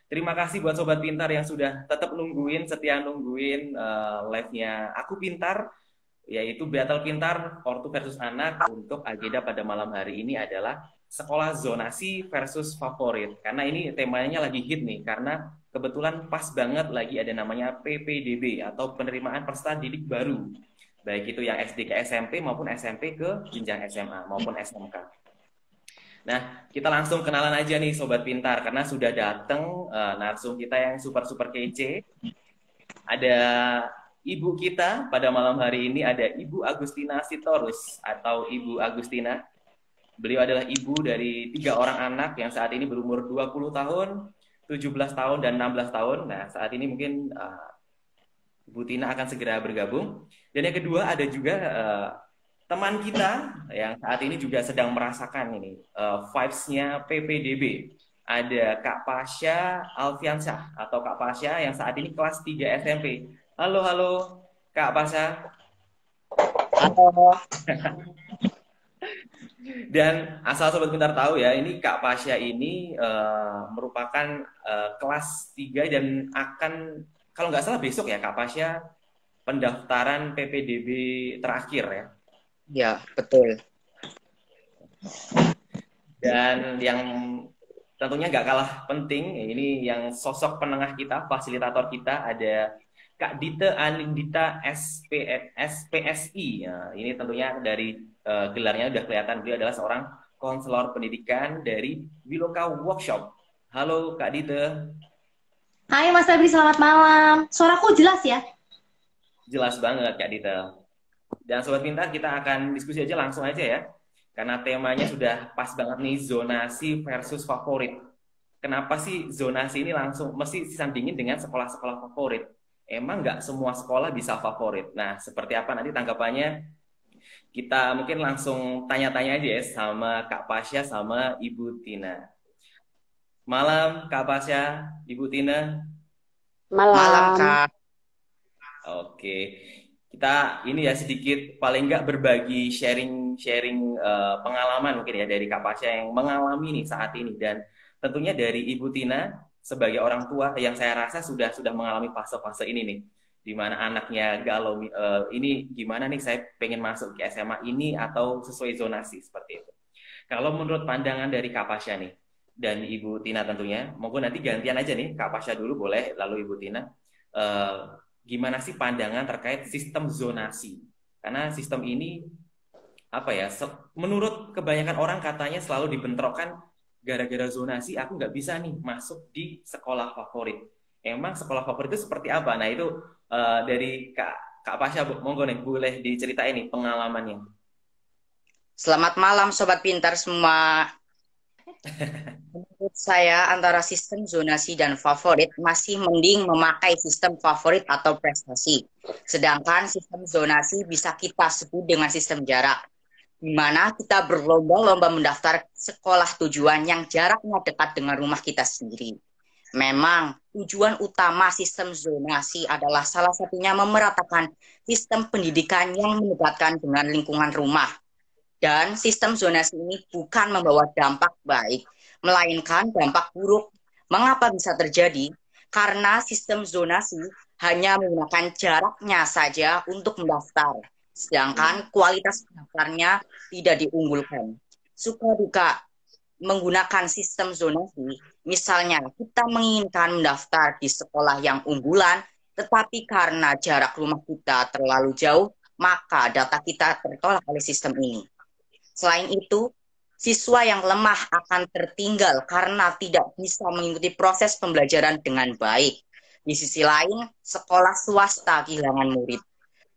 Terima kasih buat Sobat Pintar yang sudah tetap nungguin, setia nungguin live-nya Aku Pintar, yaitu Battle Pintar Ortu versus Anak. Untuk agenda pada malam hari ini adalah sekolah zonasi versus favorit. Karena ini temanya lagi hit nih, karena kebetulan pas banget lagi ada namanya PPDB atau penerimaan peserta didik baru. Baik itu yang SD ke SMP maupun SMP ke jenjang SMA maupun SMK. Nah, kita langsung kenalan aja nih Sobat Pintar, karena sudah datang narsum kita yang super-super kece. Ada ibu kita pada malam hari ini, ada Ibu Agustina Sitorus atau Ibu Agustina. Beliau adalah ibu dari 3 orang anak yang saat ini berumur 20 tahun, 17 tahun, dan 16 tahun. Nah, saat ini mungkin Ibu Tina akan segera bergabung. Dan yang kedua ada juga teman kita yang saat ini juga sedang merasakan ini vibes-nya PPDB. Ada Kak Pasha Alfiansyah atau Kak Pasha yang saat ini kelas 3 SMP. Halo, halo Kak Pasha. Halo. Dan asal Sobat Pintar tahu ya, ini Kak Pasha ini merupakan kelas 3 dan akan, kalau nggak salah besok ya Kak Pasha, pendaftaran PPDB terakhir ya. Ya, betul. Dan yang tentunya nggak kalah penting, ini yang sosok penengah kita, fasilitator kita, ada Kak Dite Anindita SPSI. Nah, ini tentunya dari gelarnya udah kelihatan, beliau adalah seorang konselor pendidikan dari Wiloka Workshop. Halo Kak Dite. Hai Mas Febri, selamat malam. Suaraku jelas ya? Jelas banget Kak Dite. Dan Sobat Pintar, kita akan diskusi aja langsung aja ya. Karena temanya sudah pas banget nih, zonasi versus favorit. Kenapa sih zonasi ini langsung mesti disandingin dengan sekolah-sekolah favorit? Emang nggak semua sekolah bisa favorit? Nah, seperti apa nanti tanggapannya? Kita mungkin langsung tanya-tanya aja ya sama Kak Pasha sama Ibu Tina. Malam Kak Pasha, Ibu Tina. Malam, Malam. Kak. Oke, kita ini ya sedikit paling nggak berbagi sharing-sharing pengalaman mungkin ya dari Kak Pasha yang mengalami nih saat ini, dan tentunya dari Ibu Tina sebagai orang tua yang saya rasa sudah mengalami fase-fase ini nih, di mana anaknya galau, ini gimana nih, saya pengen masuk ke SMA ini atau sesuai zonasi seperti itu. Kalau menurut pandangan dari Kak Pasha nih dan Ibu Tina tentunya, monggo nanti gantian aja nih, Kak Pasha dulu boleh, lalu Ibu Tina. Eh, Gimana sih pandangan terkait sistem zonasi? Karena sistem ini apa ya? Menurut kebanyakan orang katanya selalu dibentrokkan, gara-gara zonasi aku nggak bisa nih masuk di sekolah favorit. Emang sekolah favorit itu seperti apa? Nah itu dari Kak Pasha, monggo nih boleh diceritain nih pengalamannya. Selamat malam, Sobat Pintar semua. Menurut saya, antara sistem zonasi dan favorit masih mending memakai sistem favorit atau prestasi. Sedangkan sistem zonasi bisa kita sebut dengan sistem jarak, di mana kita berlomba-lomba mendaftar sekolah tujuan yang jaraknya dekat dengan rumah kita sendiri. Memang tujuan utama sistem zonasi adalah salah satunya memeratakan sistem pendidikan yang mendekatkan dengan lingkungan rumah. Dan sistem zonasi ini bukan membawa dampak baik, melainkan dampak buruk. Mengapa bisa terjadi? Karena sistem zonasi hanya menggunakan jaraknya saja untuk mendaftar, sedangkan kualitas pendaftarnya tidak diunggulkan. Suka duka menggunakan sistem zonasi, misalnya kita menginginkan mendaftar di sekolah yang unggulan, tetapi karena jarak rumah kita terlalu jauh, maka data kita tertolak oleh sistem ini. Selain itu, siswa yang lemah akan tertinggal karena tidak bisa mengikuti proses pembelajaran dengan baik. Di sisi lain, sekolah swasta kehilangan murid.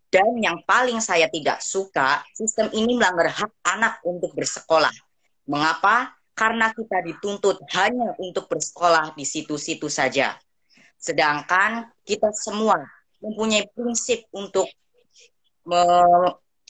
Dan yang paling saya tidak suka, sistem ini melanggar hak anak untuk bersekolah. Mengapa? Karena kita dituntut hanya untuk bersekolah di situ-situ saja. Sedangkan kita semua mempunyai prinsip untuk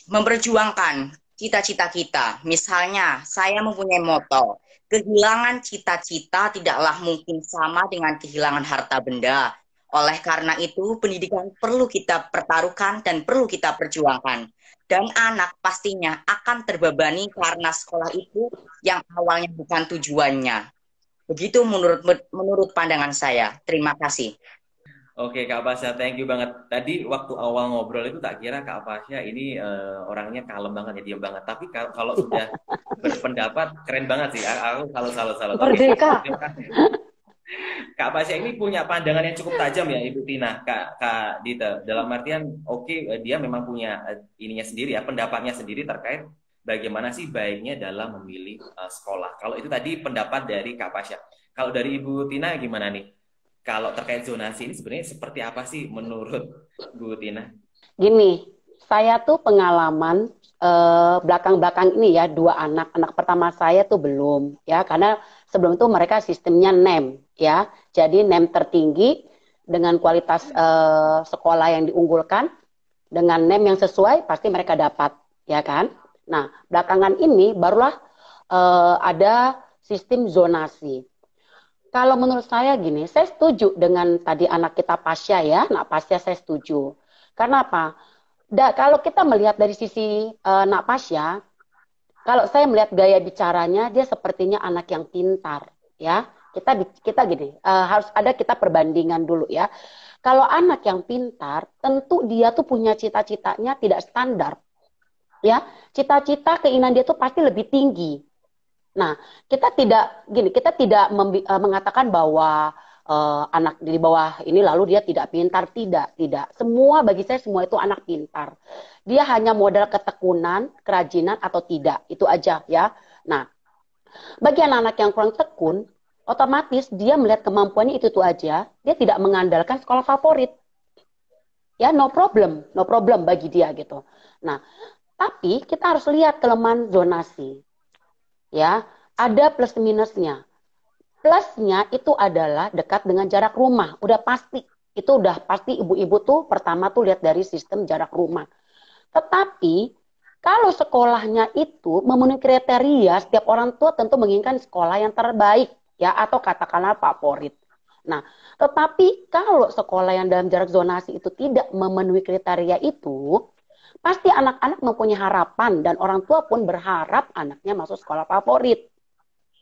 memperjuangkan cita-cita kita. Misalnya, saya mempunyai moto, kehilangan cita-cita tidaklah mungkin sama dengan kehilangan harta benda. Oleh karena itu, pendidikan perlu kita pertaruhkan dan perlu kita perjuangkan. Dan anak pastinya akan terbebani karena sekolah itu yang awalnya bukan tujuannya. Begitu menurut pandangan saya. Terima kasih. Oke, Kak Pasha, thank you banget. Tadi waktu awal ngobrol itu tak kira Kak Pasha ini orangnya kalem banget ya, diam banget. Tapi kalau sudah berpendapat, keren banget sih. Aku salut. Oke, Merdeka. terima kasih. Kak Pasha ini punya pandangan yang cukup tajam ya, Ibu Tina, Kak Dita. Dalam artian, oke, dia memang punya ininya sendiri ya, pendapatnya sendiri terkait bagaimana sih baiknya dalam memilih sekolah. Kalau itu tadi pendapat dari Kak Pasha. Kalau dari Ibu Tina gimana nih? Kalau terkait zonasi ini sebenarnya seperti apa sih menurut Bu Tina? Gini, saya tuh pengalaman belakang-belakang ini ya, dua anak pertama saya tuh belum ya, karena sebelum itu mereka sistemnya NEM ya, jadi NEM tertinggi dengan kualitas sekolah yang diunggulkan, dengan NEM yang sesuai pasti mereka dapat ya kan. Nah, belakangan ini barulah ada sistem zonasi. Kalau menurut saya gini, saya setuju dengan tadi anak kita Pasya ya, anak Pasya saya setuju. Karena apa? Kalau kita melihat dari sisi Nak Pasya, kalau saya melihat gaya bicaranya, dia sepertinya anak yang pintar, ya. Kita gini, harus ada kita perbandingan dulu ya. Kalau anak yang pintar, tentu dia tuh punya cita-citanya tidak standar, ya. Cita-cita keinginan dia tuh pasti lebih tinggi. Nah, kita tidak mengatakan bahwa anak di bawah ini lalu dia tidak pintar, tidak. Semua bagi saya semua itu anak pintar. Dia hanya modal ketekunan, kerajinan atau tidak, itu aja ya. Nah, bagi anak-anak yang kurang tekun, otomatis dia melihat kemampuannya itu aja, dia tidak mengandalkan sekolah favorit. Ya, no problem bagi dia gitu. Nah, tapi kita harus lihat kelemahan zonasi. Ya, ada plus minusnya. Plusnya itu adalah dekat dengan jarak rumah, udah pasti. Itu udah pasti ibu-ibu tuh pertama tuh lihat dari sistem jarak rumah. Tetapi kalau sekolahnya itu memenuhi kriteria, setiap orang tua tentu menginginkan sekolah yang terbaik ya atau katakanlah favorit. Nah, tetapi kalau sekolah yang dalam jarak zonasi itu tidak memenuhi kriteria itu, pasti anak-anak mempunyai harapan dan orang tua pun berharap anaknya masuk sekolah favorit.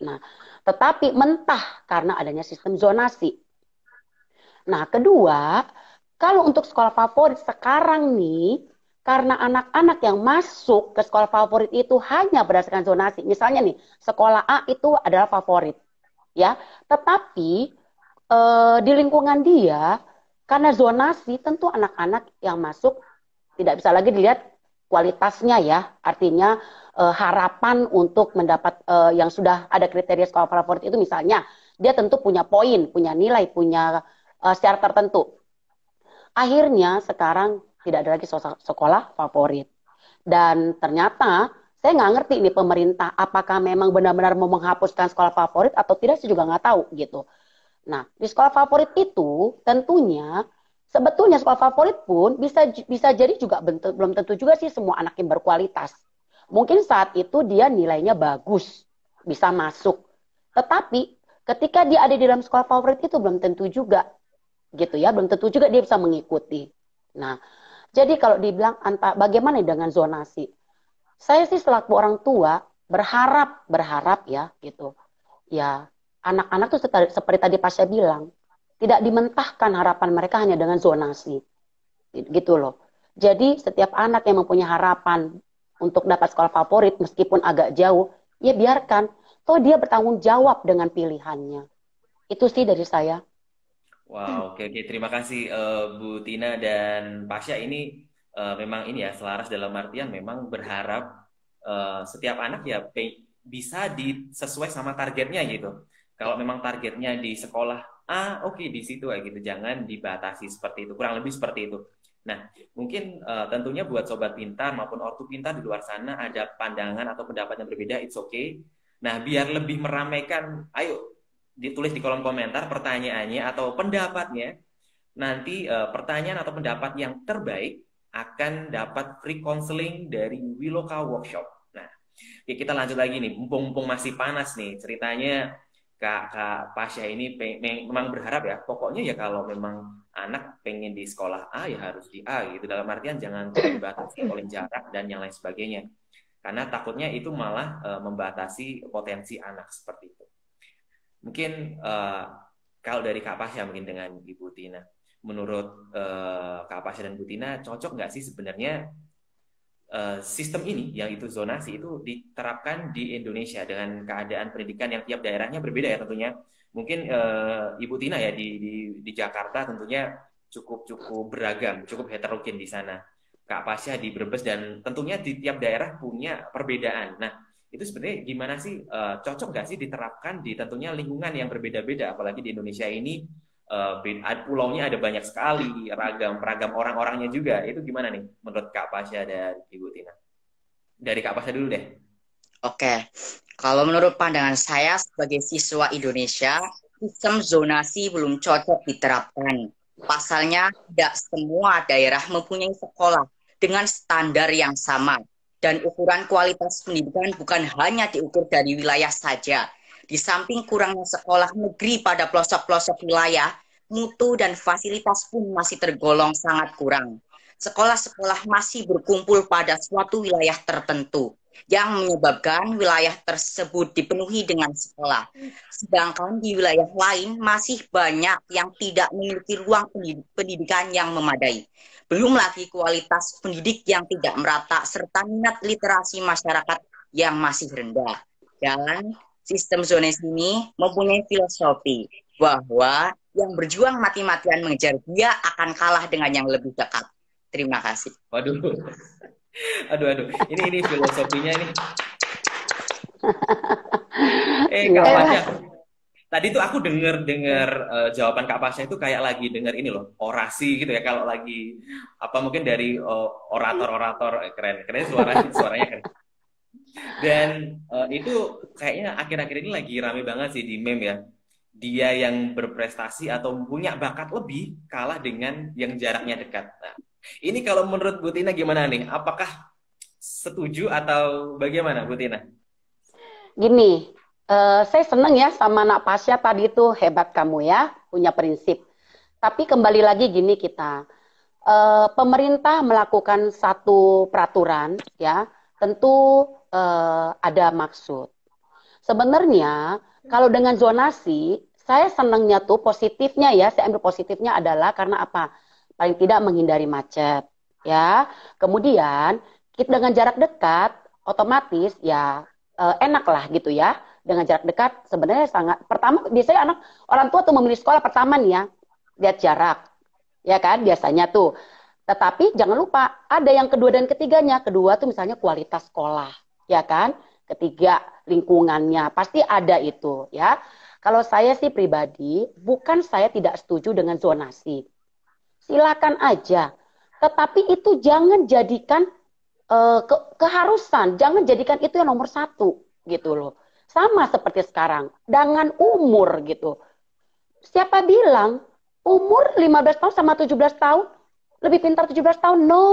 Nah, tetapi mentah karena adanya sistem zonasi. Nah, kedua, kalau untuk sekolah favorit sekarang nih, karena anak-anak yang masuk ke sekolah favorit itu hanya berdasarkan zonasi. Misalnya nih, sekolah A itu adalah favorit, ya. Tetapi di lingkungan dia, karena zonasi, tentu anak-anak yang masuk tidak bisa lagi dilihat kualitasnya ya, artinya harapan untuk mendapat yang sudah ada kriteria sekolah favorit itu misalnya dia tentu punya poin, punya nilai, punya syarat tertentu. Akhirnya sekarang tidak ada lagi sekolah favorit. Dan ternyata saya nggak ngerti nih pemerintah apakah memang benar-benar mau menghapuskan sekolah favorit atau tidak, saya juga nggak tahu gitu. Nah, di sekolah favorit itu tentunya sebetulnya sekolah favorit pun bisa jadi juga belum tentu juga sih semua anak yang berkualitas. Mungkin saat itu dia nilainya bagus, bisa masuk. Tetapi ketika dia ada di dalam sekolah favorit itu belum tentu juga gitu ya, belum tentu juga dia bisa mengikuti. Nah, jadi kalau dibilang bagaimana dengan zonasi? Saya sih selaku orang tua berharap ya gitu. Ya, anak-anak tuh seperti tadi Pak saya bilang, tidak dimentahkan harapan mereka hanya dengan zonasi. Gitu loh. Jadi setiap anak yang mempunyai harapan untuk dapat sekolah favorit meskipun agak jauh, ya biarkan. Toh dia bertanggung jawab dengan pilihannya. Itu sih dari saya. Wow, oke. Terima kasih Bu Tina dan Pasha ini memang ini ya selaras dalam artian memang berharap setiap anak ya bisa sesuai sama targetnya gitu. Kalau memang targetnya di sekolah A, oke di situ ya gitu. Jangan dibatasi seperti itu. Kurang lebih seperti itu. Nah, mungkin tentunya buat sobat pintar maupun ortu pintar di luar sana ada pandangan atau pendapat yang berbeda, it's okay. Nah, biar lebih meramaikan, ayo ditulis di kolom komentar pertanyaannya atau pendapatnya. Nanti pertanyaan atau pendapat yang terbaik akan dapat free counseling dari Wiloka Workshop. Nah, ya kita lanjut lagi nih. Mumpung masih panas nih ceritanya. Kak Pasha ini memang berharap ya. Pokoknya ya kalau memang anak pengen di sekolah A ya harus di A gitu. Dalam artian jangan dibatasi oleh jarak dan yang lain sebagainya. Karena takutnya itu malah membatasi potensi anak seperti itu. Mungkin kalau dari Kak Pasha mungkin dengan Ibu Tina, menurut Kak Pasha dan Bu Tina, cocok nggak sih sebenarnya sistem ini, yang itu zonasi, itu diterapkan di Indonesia dengan keadaan pendidikan yang tiap daerahnya berbeda ya tentunya. Mungkin Ibu Tina ya di Jakarta tentunya cukup beragam, cukup heterogen di sana. Kak Pasha di Brebes, dan tentunya di tiap daerah punya perbedaan. Nah, itu sebenarnya gimana sih, cocok nggak sih diterapkan di tentunya lingkungan yang berbeda-beda, apalagi di Indonesia ini pulaunya ada banyak sekali, ragam orang-orangnya juga. Itu gimana nih menurut Kak Pasha dan Ibu Tina? Dari Kak Pasha dulu deh. Oke, kalau menurut pandangan saya sebagai siswa Indonesia, sistem zonasi belum cocok diterapkan. Pasalnya, tidak semua daerah mempunyai sekolah dengan standar yang sama. Dan ukuran kualitas pendidikan bukan hanya diukur dari wilayah saja. Di samping kurangnya sekolah negeri pada pelosok-pelosok wilayah, mutu dan fasilitas pun masih tergolong sangat kurang. Sekolah-sekolah masih berkumpul pada suatu wilayah tertentu yang menyebabkan wilayah tersebut dipenuhi dengan sekolah. Sedangkan di wilayah lain masih banyak yang tidak memiliki ruang pendidikan yang memadai. Belum lagi kualitas pendidik yang tidak merata serta minat literasi masyarakat yang masih rendah. Dan sistem zonasi ini mempunyai filosofi bahwa yang berjuang mati-matian mengejar dia akan kalah dengan yang lebih dekat. Terima kasih. Waduh, aduh, ini filosofinya ini. Kak Pasha, tadi tuh aku denger jawaban Kak Pasha itu kayak lagi denger ini loh, orasi gitu ya. Kalau lagi apa mungkin dari orator keren suaranya keren. Dan itu kayaknya akhir-akhir ini lagi rame banget sih di meme ya. Dia yang berprestasi atau punya bakat lebih kalah dengan yang jaraknya dekat. Nah, ini kalau menurut Bu Tina gimana nih? Apakah setuju atau bagaimana, Bu Tina? Gini, saya seneng ya sama anak Pasha tadi itu, hebat kamu ya, punya prinsip. Tapi kembali lagi gini kita, pemerintah melakukan satu peraturan ya, tentu ada maksud. Sebenarnya kalau dengan zonasi, saya senangnya tuh positifnya ya, saya ambil positifnya adalah karena apa? Paling tidak menghindari macet, ya. Kemudian kita dengan jarak dekat, otomatis ya enak lah gitu ya. Dengan jarak dekat sebenarnya sangat. Pertama biasanya orang tua tuh memilih sekolah pertama nih ya, lihat jarak, ya kan? Biasanya tuh. Tetapi jangan lupa ada yang kedua dan ketiganya. Kedua tuh misalnya kualitas sekolah, ya kan? Ketiga lingkungannya pasti ada itu ya. Kalau saya sih pribadi, bukan saya tidak setuju dengan zonasi. Silakan aja. Tetapi itu jangan jadikan keharusan, jangan jadikan itu yang nomor satu gitu loh. Sama seperti sekarang, dengan umur gitu. Siapa bilang umur 15 tahun sama 17 tahun lebih pintar 17 tahun? No.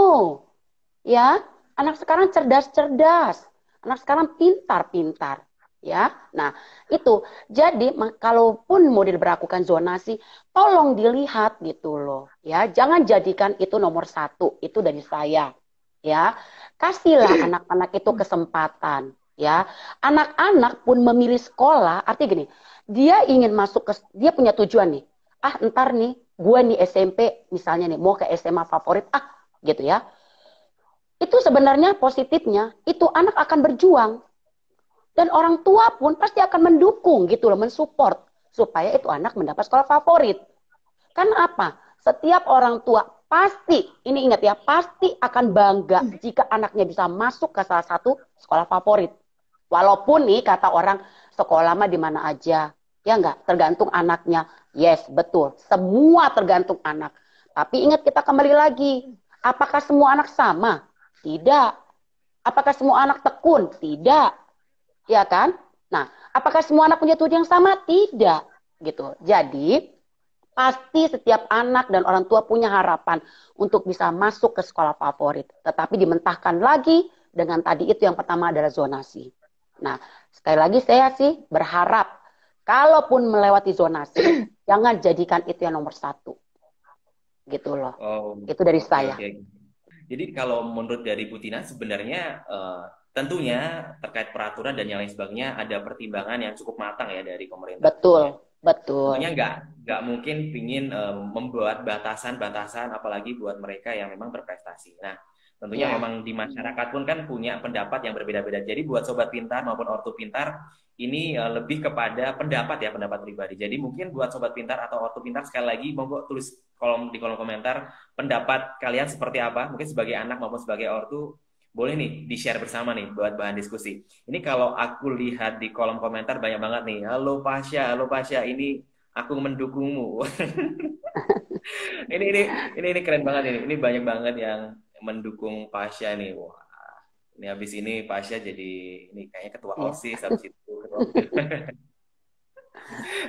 Ya, anak sekarang cerdas-cerdas. Anak sekarang pintar-pintar. Ya, nah itu. Jadi kalaupun mau diberlakukan zonasi, tolong dilihat gitu loh. Ya, jangan jadikan itu nomor satu. Itu dari saya. Ya, kasihlah anak-anak itu kesempatan. Ya, anak-anak pun memilih sekolah. Artinya gini, dia ingin masuk ke, dia punya tujuan nih. Ah, ntar nih, gue nih SMP misalnya nih mau ke SMA favorit. Ah, gitu ya. Itu sebenarnya positifnya, itu anak akan berjuang. Dan orang tua pun pasti akan mendukung gitu loh, mensupport supaya itu anak mendapat sekolah favorit. Karena apa? Setiap orang tua pasti, ini ingat ya, pasti akan bangga jika anaknya bisa masuk ke salah satu sekolah favorit. Walaupun nih kata orang sekolah mah di mana aja. Ya enggak, tergantung anaknya. Yes, betul. Semua tergantung anak. Tapi ingat kita kembali lagi. Apakah semua anak sama? Tidak. Apakah semua anak tekun? Tidak. Ya kan? Nah, apakah semua anak punya tujuan yang sama? Tidak. Gitu. Jadi, pasti setiap anak dan orang tua punya harapan untuk bisa masuk ke sekolah favorit. Tetapi dimentahkan lagi dengan tadi itu yang pertama adalah zonasi. Nah, sekali lagi saya sih berharap kalaupun melewati zonasi, jangan jadikan itu yang nomor satu. Gitu loh. Itu dari saya. Okay. Jadi kalau menurut dari Bu Tina sebenarnya tentunya terkait peraturan dan yang lain sebagainya ada pertimbangan yang cukup matang ya dari pemerintah tentunya. Betul, betul. Tentunya nggak mungkin pingin membuat batasan-batasan apalagi buat mereka yang memang berprestasi. Nah, tentunya Ya, memang di masyarakat pun kan punya pendapat yang berbeda-beda. Jadi buat sobat pintar maupun ortu pintar ini lebih kepada pendapat ya, pendapat pribadi. Jadi mungkin buat sobat pintar atau ortu pintar sekali lagi monggo tulis di kolom komentar pendapat kalian seperti apa. Mungkin sebagai anak maupun sebagai ortu boleh nih di-share bersama nih buat bahan diskusi. Ini kalau aku lihat di kolom komentar banyak banget nih. Halo Pasha, ini aku mendukungmu. ini keren banget ini. Ini banyak banget yang mendukung Pasha nih. Wah, ini habis ini Pasha jadi ini kayaknya ketua ya. OSIS habis itu ketua.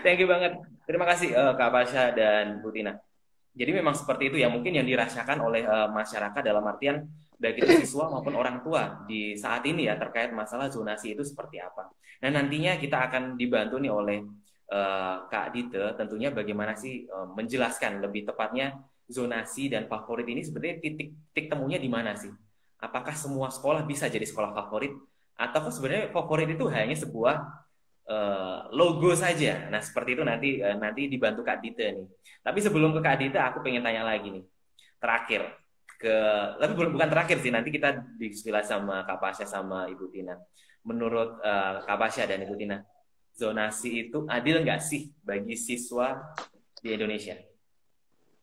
Thank you banget. Terima kasih Kak Pasha dan Bu Tina. Jadi memang seperti itu ya mungkin yang dirasakan oleh masyarakat dalam artian baik itu siswa maupun orang tua di saat ini ya terkait masalah zonasi itu seperti apa. Nah nantinya kita akan dibantu nih oleh Kak Dite tentunya bagaimana sih menjelaskan lebih tepatnya zonasi dan favorit ini sebenarnya titik temunya di mana sih? Apakah semua sekolah bisa jadi sekolah favorit atau sebenarnya favorit itu hanya sebuah logo saja. Nah, seperti itu nanti dibantu Kak Dite nih. Tapi sebelum ke Kak Dite, aku pengen tanya lagi nih. Terakhir ke tapi bukan terakhir sih, nanti kita diskusi sama Kak Pasha sama Ibu Tina. Menurut Kak Pasha dan Ibu Tina, zonasi itu adil nggak sih bagi siswa di Indonesia?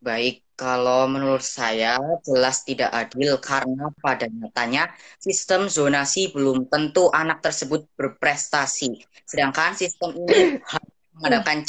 Baik, kalau menurut saya jelas tidak adil karena pada nyatanya sistem zonasi belum tentu anak tersebut berprestasi. Sedangkan sistem ini harus mengadakan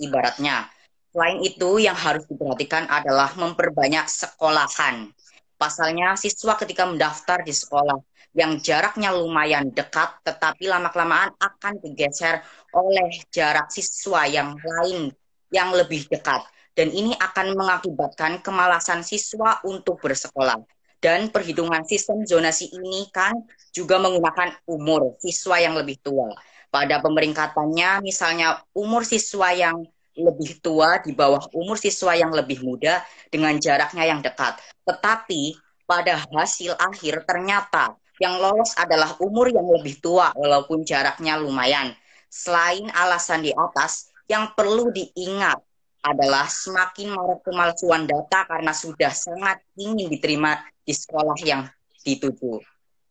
ibaratnya. Selain itu, yang harus diperhatikan adalah memperbanyak sekolahan. Pasalnya, siswa ketika mendaftar di sekolah yang jaraknya lumayan dekat, tetapi lama-kelamaan akan digeser oleh jarak siswa yang lain yang lebih dekat. Dan ini akan mengakibatkan kemalasan siswa untuk bersekolah. Dan perhitungan sistem zonasi ini kan juga menggunakan umur siswa yang lebih tua. Pada pemeringkatannya, misalnya umur siswa yang lebih tua di bawah umur siswa yang lebih muda dengan jaraknya yang dekat. Tetapi pada hasil akhir ternyata yang lolos adalah umur yang lebih tua walaupun jaraknya lumayan. Selain alasan di atas, yang perlu diingat adalah semakin marak pemalsuan data karena sudah sangat ingin diterima di sekolah yang dituju.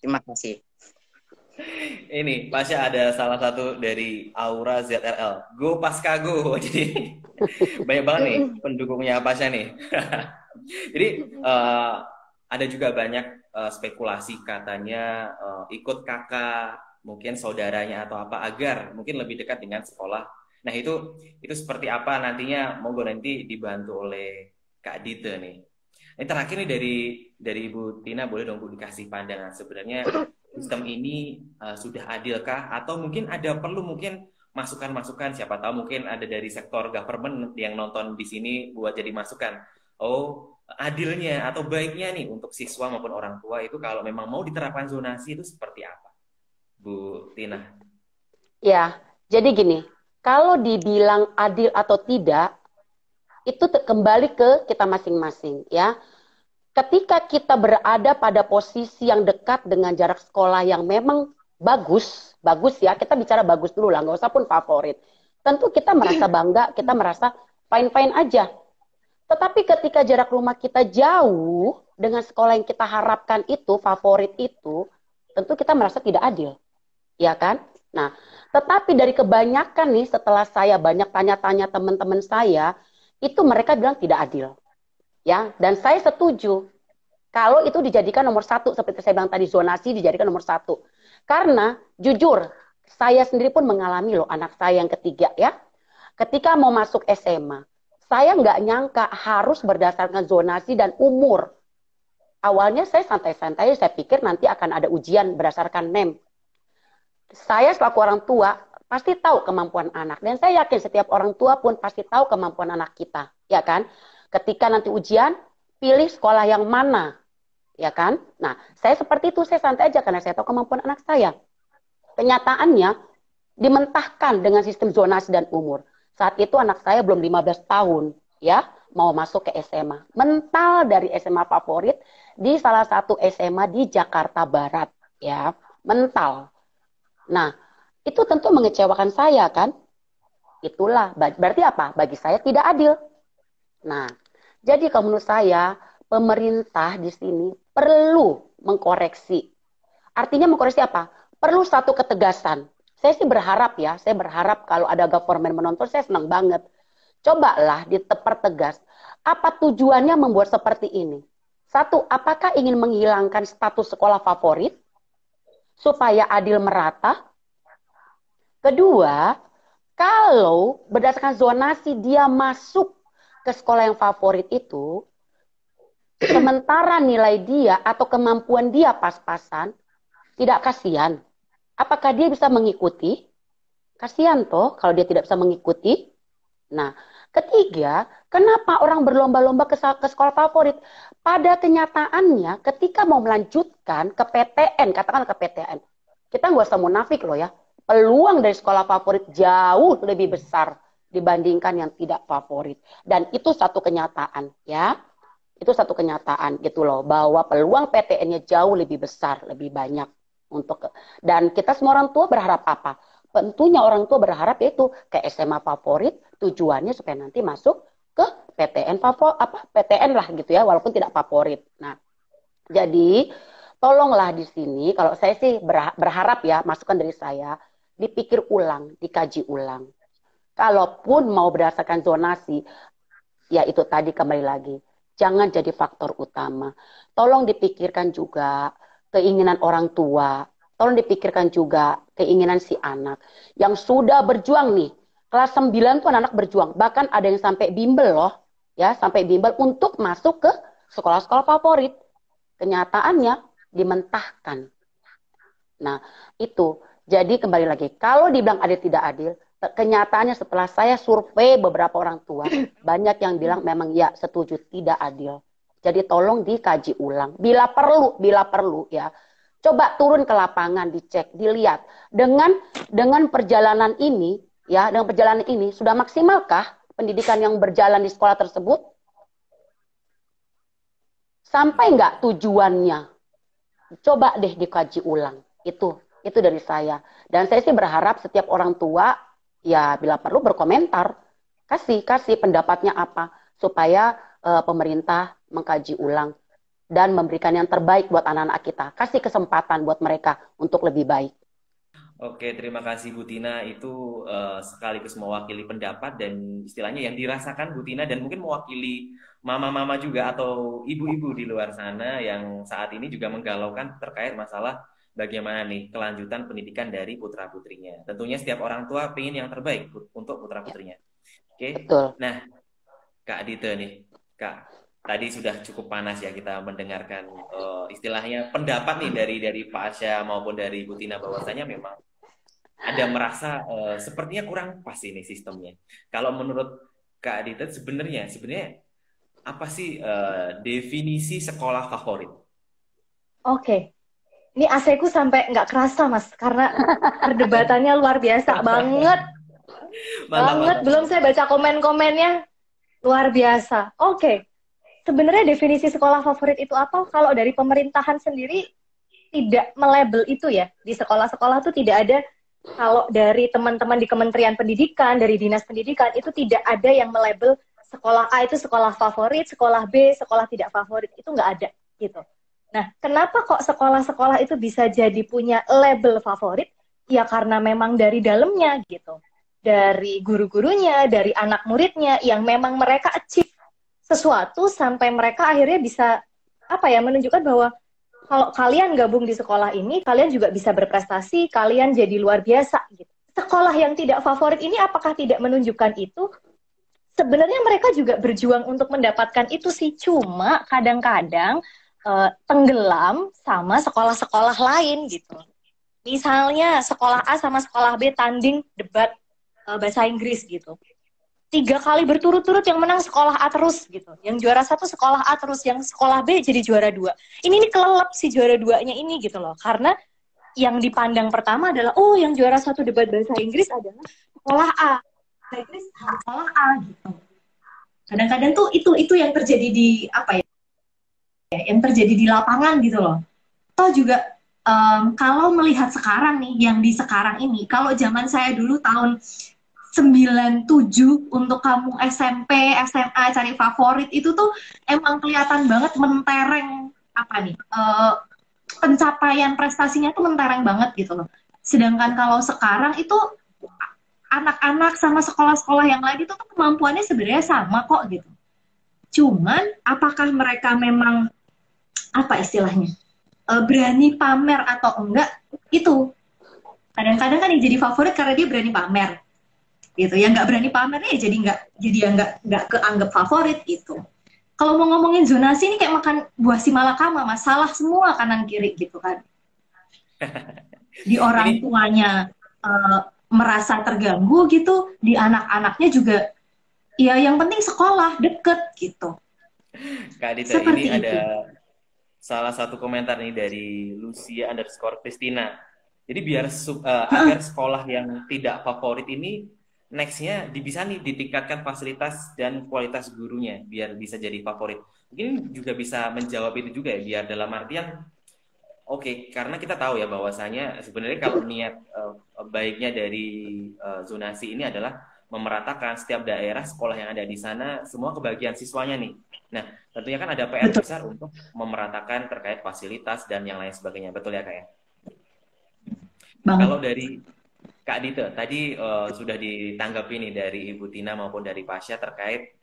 Terima kasih. Ini Pasha ada salah satu dari Aura ZRL. Go Pasca Go. Jadi banyak banget nih pendukungnya Pasha nih. Jadi ada juga banyak spekulasi katanya ikut kakak, mungkin saudaranya atau apa agar mungkin lebih dekat dengan sekolah. Nah itu seperti apa nantinya? Monggo nanti dibantu oleh Kak Dite nih. Ini terakhir nih dari Ibu Tina boleh dong Bu dikasih pandangan sebenarnya sistem ini sudah adilkah atau mungkin ada perlu mungkin masukan-masukan siapa tahu mungkin ada dari sektor government yang nonton di sini buat jadi masukan. Oh adilnya atau baiknya nih untuk siswa maupun orang tua itu kalau memang mau diterapkan zonasi itu seperti apa, Bu Tina? Ya, jadi gini, kalau dibilang adil atau tidak, itu kembali ke kita masing-masing ya. Ketika kita berada pada posisi yang dekat dengan jarak sekolah yang memang bagus ya, kita bicara bagus dulu lah, nggak usah pun favorit. Tentu kita merasa bangga, kita merasa fine-fine aja. Tetapi ketika jarak rumah kita jauh dengan sekolah yang kita harapkan itu, favorit itu, tentu kita merasa tidak adil. Ya kan? Nah, tetapi dari kebanyakan nih, setelah saya banyak tanya-tanya teman-teman saya, itu mereka bilang tidak adil. Ya, dan saya setuju. Kalau itu dijadikan nomor satu, seperti saya bilang tadi, zonasi dijadikan nomor satu. Karena, jujur, saya sendiri pun mengalami loh, anak saya yang ketiga ya. Ketika mau masuk SMA, saya nggak nyangka harus berdasarkan zonasi dan umur. Awalnya saya santai-santai, saya pikir nanti akan ada ujian berdasarkan NEM. Saya selaku orang tua pasti tahu kemampuan anak dan saya yakin setiap orang tua pun pasti tahu kemampuan anak kita, ya kan? Ketika nanti ujian, pilih sekolah yang mana, ya kan? Nah, saya seperti itu, saya santai aja karena saya tahu kemampuan anak saya. Kenyataannya dimentahkan dengan sistem zonasi dan umur. Saat itu anak saya belum 15 tahun, ya, mau masuk ke SMA. Mental dari SMA favorit di salah satu SMA di Jakarta Barat, ya. mental. Nah, itu tentu mengecewakan saya kan? Itulah, berarti apa? Bagi saya tidak adil. Nah, jadi kalau menurut saya, pemerintah di sini perlu mengkoreksi. Artinya mengkoreksi apa? Perlu satu ketegasan. Saya sih berharap ya, saya berharap kalau ada government menonton, saya senang banget. Cobalah dipertegas. Apa tujuannya membuat seperti ini? Satu, apakah ingin menghilangkan status sekolah favorit? Supaya adil merata? Kedua, kalau berdasarkan zonasi dia masuk ke sekolah yang favorit itu, sementara nilai dia atau kemampuan dia pas-pasan, tidak kasihan. Apakah dia bisa mengikuti? Kasihan toh kalau dia tidak bisa mengikuti. Nah, ketiga, kenapa orang berlomba-lomba ke sekolah favorit? Pada kenyataannya, ketika mau melanjutkan ke PTN, katakanlah ke PTN, kita nggak usah munafik loh ya, peluang dari sekolah favorit jauh lebih besar dibandingkan yang tidak favorit. Dan itu satu kenyataan ya. Itu satu kenyataan gitu loh, bahwa peluang PTN-nya jauh lebih besar, lebih banyak untuk dan kita semua orang tua berharap apa? Tentunya orang tua berharap yaitu ke SMA favorit, tujuannya supaya nanti masuk ke PTN PTN lah gitu ya, walaupun tidak favorit. Nah, jadi tolonglah di sini, kalau saya sih berharap ya, masukan dari saya, dipikir ulang, dikaji ulang. Kalaupun mau berdasarkan zonasi, ya itu tadi kembali lagi, jangan jadi faktor utama. Tolong dipikirkan juga keinginan orang tua, tolong dipikirkan juga keinginan si anak yang sudah berjuang nih. Kelas 9 tuh anak-anak berjuang, bahkan ada yang sampai bimbel loh, ya, sampai bimbel untuk masuk ke sekolah-sekolah favorit. Kenyataannya dimentahkan. Nah, itu. Jadi kembali lagi, kalau dibilang adil tidak adil, kenyataannya setelah saya survei beberapa orang tua, banyak yang bilang memang ya setuju tidak adil. Jadi tolong dikaji ulang. Bila perlu ya. Coba turun ke lapangan, dicek, dilihat. Dengan perjalanan ini, ya, dengan perjalanan ini sudah maksimalkah pendidikan yang berjalan di sekolah tersebut? Sampai nggak tujuannya? Coba deh dikaji ulang. Itu dari saya. Dan saya sih berharap setiap orang tua ya bila perlu berkomentar, kasih pendapatnya apa supaya pemerintah mengkaji ulang dan memberikan yang terbaik buat anak-anak kita. Kasih kesempatan buat mereka untuk lebih baik. Oke, terima kasih Bu Tina. Itu sekaligus mewakili pendapat dan istilahnya yang dirasakan Bu Tina dan mungkin mewakili mama-mama juga atau ibu-ibu di luar sana yang saat ini juga menggalaukan terkait masalah bagaimana nih kelanjutan pendidikan dari putra-putrinya. Tentunya setiap orang tua ingin yang terbaik untuk putra-putrinya. Oke. Betul. Nah, Kak Dita nih, Kak, tadi sudah cukup panas ya kita mendengarkan istilahnya pendapat nih dari Pak Asya maupun dari Bu Tina bahwasanya memang ada merasa sepertinya kurang pas ini sistemnya. Kalau menurut Kak Dita sebenarnya apa sih definisi sekolah favorit? Oke. Ini AC-ku sampai nggak kerasa, Mas, karena perdebatannya luar biasa banget. Banget. Belum saya baca komen-komennya, luar biasa. Oke. Sebenarnya definisi sekolah favorit itu apa? Kalau dari pemerintahan sendiri tidak melabel itu ya. Di sekolah-sekolah itu tidak ada, kalau dari teman-teman di Kementerian Pendidikan, dari Dinas Pendidikan, itu tidak ada yang melabel sekolah A itu sekolah favorit, sekolah B sekolah tidak favorit. Itu nggak ada gitu. Nah, kenapa kok sekolah-sekolah itu bisa jadi punya label favorit? Ya karena memang dari dalamnya gitu. Dari guru-gurunya, dari anak muridnya yang memang mereka achieve sesuatu sampai mereka akhirnya bisa menunjukkan bahwa kalau kalian gabung di sekolah ini, kalian juga bisa berprestasi, kalian jadi luar biasa gitu. Sekolah yang tidak favorit ini apakah tidak menunjukkan itu? Sebenarnya mereka juga berjuang untuk mendapatkan itu sih, cuma kadang-kadang tenggelam sama sekolah-sekolah lain gitu. Misalnya sekolah A sama sekolah B tanding debat bahasa Inggris gitu. 3 kali berturut-turut yang menang sekolah A terus gitu. Yang juara 1 sekolah A terus, yang sekolah B jadi juara 2. Ini kelelep si juara 2-nya ini gitu loh. Karena yang dipandang pertama adalah yang juara 1 debat bahasa Inggris adalah sekolah A. Bahasa Inggris sekolah A gitu. Kadang-kadang tuh itu yang terjadi di yang terjadi di lapangan gitu loh. Atau juga kalau melihat sekarang nih, yang di sekarang ini, kalau zaman saya dulu tahun 97 untuk kamu SMP, SMA cari favorit itu tuh emang kelihatan banget mentereng apa nih pencapaian prestasinya tuh mentereng banget gitu loh. Sedangkan kalau sekarang itu anak-anak sama sekolah-sekolah yang lain itu tuh kemampuannya sebenarnya sama kok gitu. Cuman apakah mereka memang apa istilahnya berani pamer atau enggak itu kadang-kadang kan yang jadi favorit karena dia berani pamer gitu, yang nggak berani pamer ya jadi nggak keanggap favorit gitu. Kalau mau ngomongin zonasi ini kayak makan buah si malakama, masalah semua kanan kiri gitu kan. Di orang tuanya merasa terganggu gitu, di anak-anaknya juga ya yang penting sekolah deket gitu. Kak Dita, Seperti ini itu. ada salah satu komentar nih dari Lucia_Christina. Jadi biar agar sekolah yang tidak favorit ini nextnya bisa nih ditingkatkan fasilitas dan kualitas gurunya biar bisa jadi favorit. Mungkin juga bisa menjawab itu juga ya, biar dalam artian oke, karena kita tahu ya bahwasanya sebenarnya kalau niat baiknya dari zonasi ini adalah memeratakan setiap daerah sekolah yang ada di sana semua kebagian siswanya nih. Nah, tentunya kan ada PR Betul besar untuk memeratakan terkait fasilitas dan yang lain sebagainya. Betul ya, Kak ya? banget. Kalau dari Kak Dito, tadi sudah ditanggapi nih dari Ibu Tina maupun dari Pasha terkait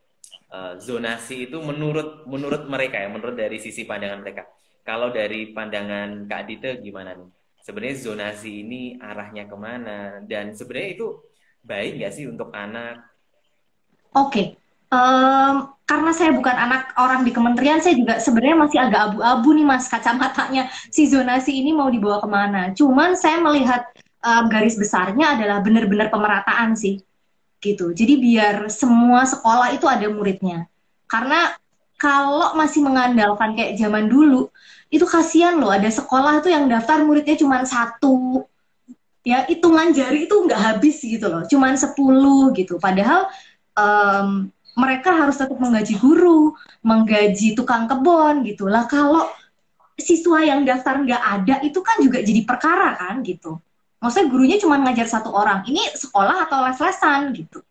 zonasi itu menurut mereka ya, menurut dari sisi pandangan mereka. Kalau dari pandangan Kak Dito gimana nih? Sebenarnya zonasi ini arahnya kemana? Dan sebenarnya itu baik nggak sih untuk anak? Oke. Karena saya bukan anak orang di kementerian, saya juga sebenarnya masih agak abu-abu nih Mas kacamatanya. Si zonasi ini mau dibawa kemana? Cuman saya melihat garis besarnya adalah benar-benar pemerataan sih, gitu. Jadi biar semua sekolah itu ada muridnya. Karena kalau masih mengandalkan kayak zaman dulu, itu kasihan loh. Ada sekolah tuh yang daftar muridnya cuma satu, ya hitungan jari itu nggak habis gitu loh, cuman 10 gitu. Padahal mereka harus tetap menggaji guru, menggaji tukang kebun gitu lah. Kalau siswa yang daftar nggak ada, itu kan juga jadi perkara kan gitu. Maksudnya gurunya cuma ngajar satu orang, ini sekolah atau les-lesan gitu.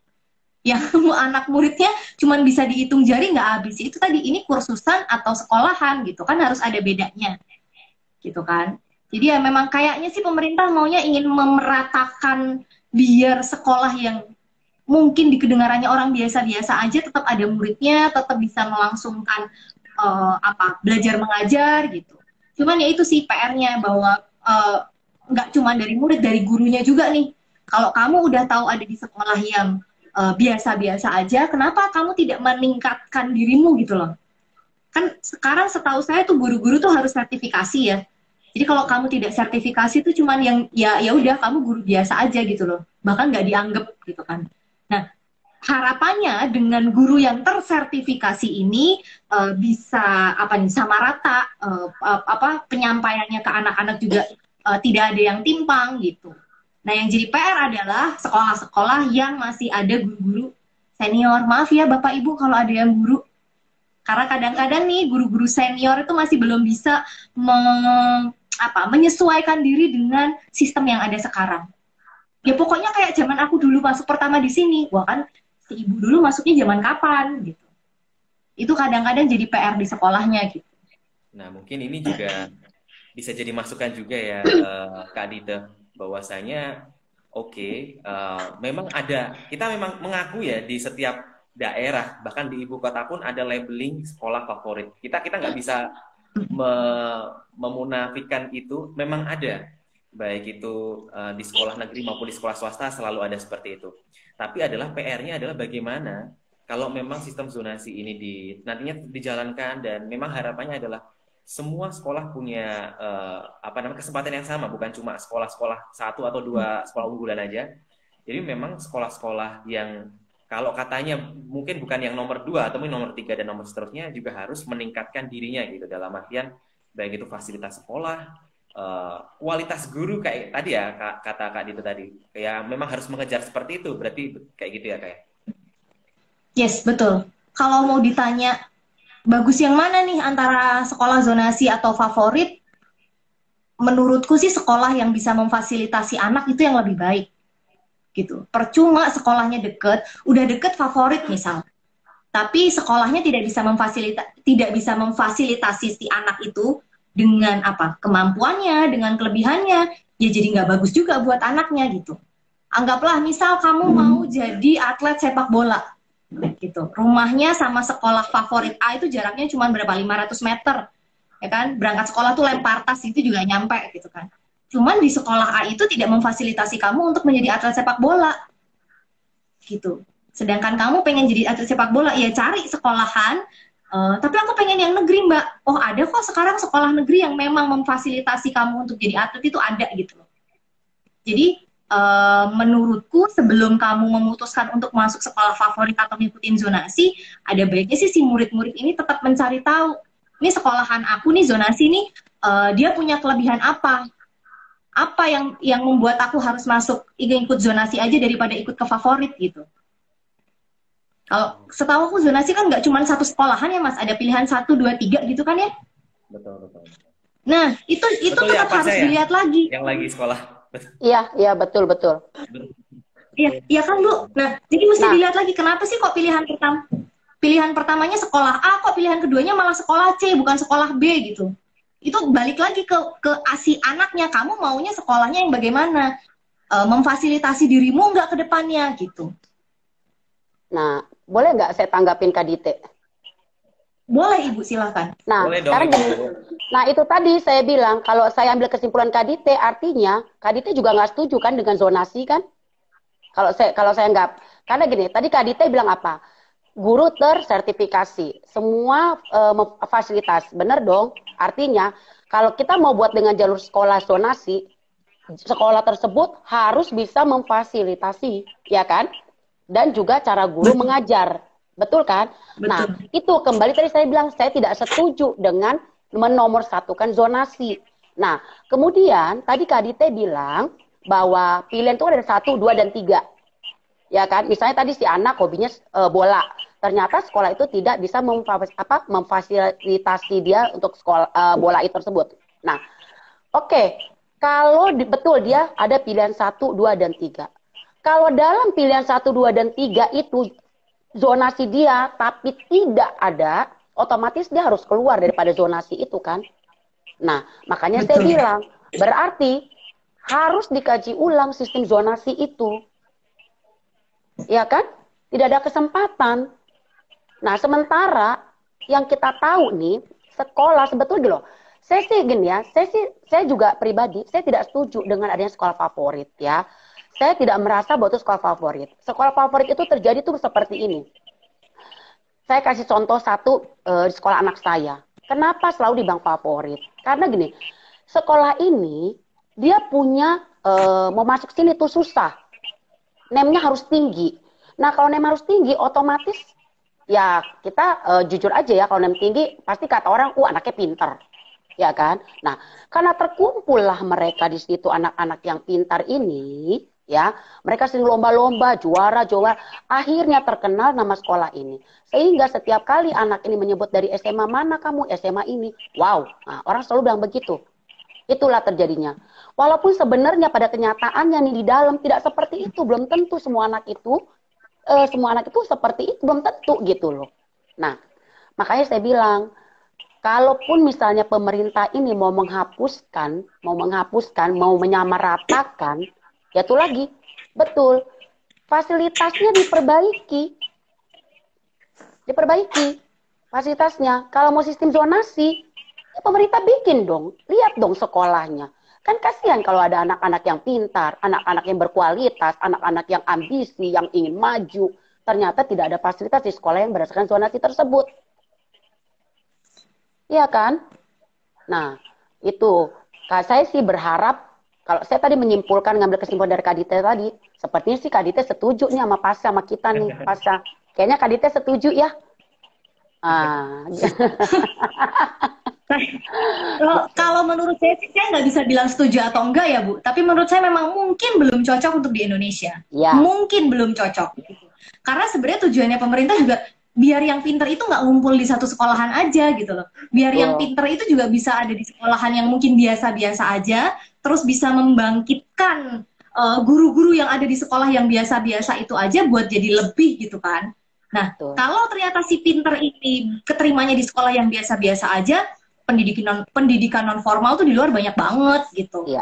Yang anak muridnya cuma bisa dihitung jari nggak habis. Itu tadi ini kursusan atau sekolahan gitu kan harus ada bedanya gitu kan. Jadi ya memang kayaknya sih pemerintah maunya ingin memeratakan biar sekolah yang mungkin di kedengarannya orang biasa-biasa aja tetap ada muridnya, tetap bisa melangsungkan belajar mengajar gitu. Cuman ya itu sih PR-nya bahwa nggak cuma dari murid, dari gurunya juga nih. Kalau kamu udah tahu ada di sekolah yang biasa-biasa aja, kenapa kamu tidak meningkatkan dirimu gitu loh? Kan sekarang setahu saya tuh guru-guru tuh harus sertifikasi ya. Jadi kalau kamu tidak sertifikasi itu cuman yang ya udah kamu guru biasa aja gitu loh. Bahkan nggak dianggap gitu kan. Nah, harapannya dengan guru yang tersertifikasi ini bisa apa nih sama rata penyampaiannya ke anak-anak juga tidak ada yang timpang gitu. Nah, yang jadi PR adalah sekolah-sekolah yang masih ada guru-guru senior. Maaf ya Bapak Ibu kalau ada yang guru, karena kadang-kadang nih guru-guru senior itu masih belum bisa menyesuaikan diri dengan sistem yang ada sekarang. Ya pokoknya kayak zaman aku dulu masuk pertama di sini, wah kan si ibu dulu masuknya zaman kapan gitu. Itu kadang-kadang jadi PR di sekolahnya gitu. Nah, mungkin ini juga bisa jadi masukan juga ya, Kak Dita, bahwasanya memang kita memang mengaku ya di setiap daerah, bahkan di ibu kota pun ada labeling sekolah favorit. Kita nggak bisa memunafikan itu, memang ada. Baik itu di sekolah negeri maupun di sekolah swasta selalu ada seperti itu. Tapi PR-nya adalah bagaimana kalau memang sistem zonasi ini nantinya dijalankan dan memang harapannya adalah semua sekolah punya kesempatan yang sama, bukan cuma sekolah-sekolah satu atau dua sekolah unggulan aja. Jadi memang sekolah-sekolah yang kalau katanya mungkin bukan yang nomor 2 atau nomor 3 dan nomor seterusnya juga harus meningkatkan dirinya gitu, dalam artian baik itu fasilitas sekolah, kualitas guru kayak tadi ya kata Kak Dito tadi, kayak memang harus mengejar seperti itu, berarti kayak gitu ya kayak. Yes, betul. Kalau mau ditanya bagus yang mana nih antara sekolah zonasi atau favorit, menurutku sih sekolah yang bisa memfasilitasi anak itu yang lebih baik gitu. Percuma sekolahnya deket, udah deket favorit misal, tapi sekolahnya tidak bisa memfasilitasi si anak itu dengan apa kemampuannya, dengan kelebihannya, ya jadi nggak bagus juga buat anaknya gitu. Anggaplah misal kamu mau jadi atlet sepak bola gitu, rumahnya sama sekolah favorit A itu jaraknya cuma berapa 500 meter, ya kan? Berangkat sekolah tuh lempar tas itu juga nyampe gitu kan. Cuman di sekolah A itu tidak memfasilitasi kamu untuk menjadi atlet sepak bola gitu. Sedangkan kamu pengen jadi atlet sepak bola, ya cari sekolahan. Tapi aku pengen yang negeri, Mbak. Oh, ada kok sekarang sekolah negeri yang memang memfasilitasi kamu untuk jadi atlet itu ada gitu loh. Jadi menurutku sebelum kamu memutuskan untuk masuk sekolah favorit atau ngikutin zonasi, ada baiknya sih si murid-murid ini tetap mencari tahu. Ini sekolahan aku nih zonasi nih, dia punya kelebihan apa? Apa yang membuat aku harus masuk ikut zonasi aja daripada ikut ke favorit gitu. Kalau setahu aku zonasi kan nggak cuma satu sekolahan ya Mas, ada pilihan 1, 2, 3 gitu kan ya? Betul. Nah itu Betul tetap ya, harus ya? Dilihat lagi. Yang lagi sekolah. Iya, betul. Iya kan Bu. Nah jadi mesti dilihat lagi kenapa sih kok pilihan pertamanya sekolah A, kok pilihan keduanya malah sekolah C bukan sekolah B gitu. Itu balik lagi ke asi anaknya, kamu maunya sekolahnya yang bagaimana, memfasilitasi dirimu nggak ke depannya gitu. Nah, boleh nggak saya tanggapin Kak Dite? Boleh Ibu, silakan. Nah, boleh sekarang dong, gini. Nah, itu tadi saya bilang, kalau saya ambil kesimpulan Kak Dite, artinya Kak Dite juga nggak setuju kan dengan zonasi kan? Kalau saya nggak, karena gini, tadi Kak Dite bilang apa? Guru tersertifikasi, semua fasilitas, bener dong. Artinya, kalau kita mau buat dengan jalur sekolah zonasi, sekolah tersebut harus bisa memfasilitasi, ya kan? Dan juga cara guru mengajar, betul kan? Betul. Nah, itu kembali tadi saya bilang, saya tidak setuju dengan menomorsatukan zonasi. Nah, kemudian tadi Kak Dite bilang bahwa pilihan itu ada 1, 2, dan 3. Ya kan, misalnya tadi si anak hobinya bola, ternyata sekolah itu tidak bisa memfasilitasi dia untuk sekolah bola itu tersebut. Nah, oke, kalau betul dia ada pilihan 1, 2, dan 3. Kalau dalam pilihan 1, 2, dan 3 itu zonasi dia tapi tidak ada, otomatis dia harus keluar daripada zonasi itu kan. Nah, makanya saya bilang berarti harus dikaji ulang sistem zonasi itu. Ya kan? Tidak ada kesempatan. Nah, sementara yang kita tahu nih, sekolah sebetulnya loh. Saya sih gini ya, saya juga pribadi, saya tidak setuju dengan adanya sekolah favorit ya. Saya tidak merasa bahwa itu sekolah favorit. Sekolah favorit itu terjadi tuh seperti ini. Saya kasih contoh satu di sekolah anak saya. Kenapa selalu dibilang favorit? Karena gini, sekolah ini dia punya mau masuk sini tuh susah. NEM-nya harus tinggi. Nah, kalau NEM harus tinggi, otomatis ya kita jujur aja ya, kalau NEM tinggi pasti kata orang, anaknya pintar. Ya kan? Nah, karena terkumpullah mereka di situ anak-anak yang pintar ini, ya, mereka sering lomba-lomba, juara, akhirnya terkenal nama sekolah ini. Sehingga setiap kali anak ini menyebut dari SMA mana kamu, SMA ini, wow, nah, orang selalu bilang begitu. Itulah terjadinya. Walaupun sebenarnya pada kenyataannya nih di dalam tidak seperti itu, belum tentu semua anak itu seperti itu, belum tentu gitu loh. Nah, makanya saya bilang, kalaupun misalnya pemerintah ini mau menghapuskan, mau menyamaratakan, ya itu lagi, betul, fasilitasnya diperbaiki fasilitasnya. Kalau mau sistem zonasi, ya pemerintah bikin dong, lihat dong sekolahnya. Kan kasihan kalau ada anak-anak yang pintar, anak-anak yang berkualitas, anak-anak yang ambisi, yang ingin maju, ternyata tidak ada fasilitas di sekolah yang berdasarkan zonasi tersebut. Iya kan? Nah, itu. Saya sih berharap, kalau saya tadi menyimpulkan, ngambil kesimpulan dari Kak Dite tadi, sepertinya sih Kak Dite setuju nih sama Pasha, sama kita nih, Pasha. Kayaknya Kak Dite setuju ya? Kalau menurut saya sih, saya nggak bisa bilang setuju atau enggak ya Bu. Tapi menurut saya memang mungkin belum cocok untuk di Indonesia. Ya. Mungkin belum cocok. Karena sebenarnya tujuannya pemerintah juga biar yang pinter itu nggak ngumpul di satu sekolahan aja gitu loh. Biar yang pinter itu juga bisa ada di sekolahan yang mungkin biasa-biasa aja, terus bisa membangkitkan guru-guru yang ada di sekolah yang biasa-biasa itu aja buat jadi lebih gitu kan. Nah, kalau ternyata si pinter ini keterimanya di sekolah yang biasa-biasa aja, pendidikan non formal tuh di luar banyak banget gitu. Iya,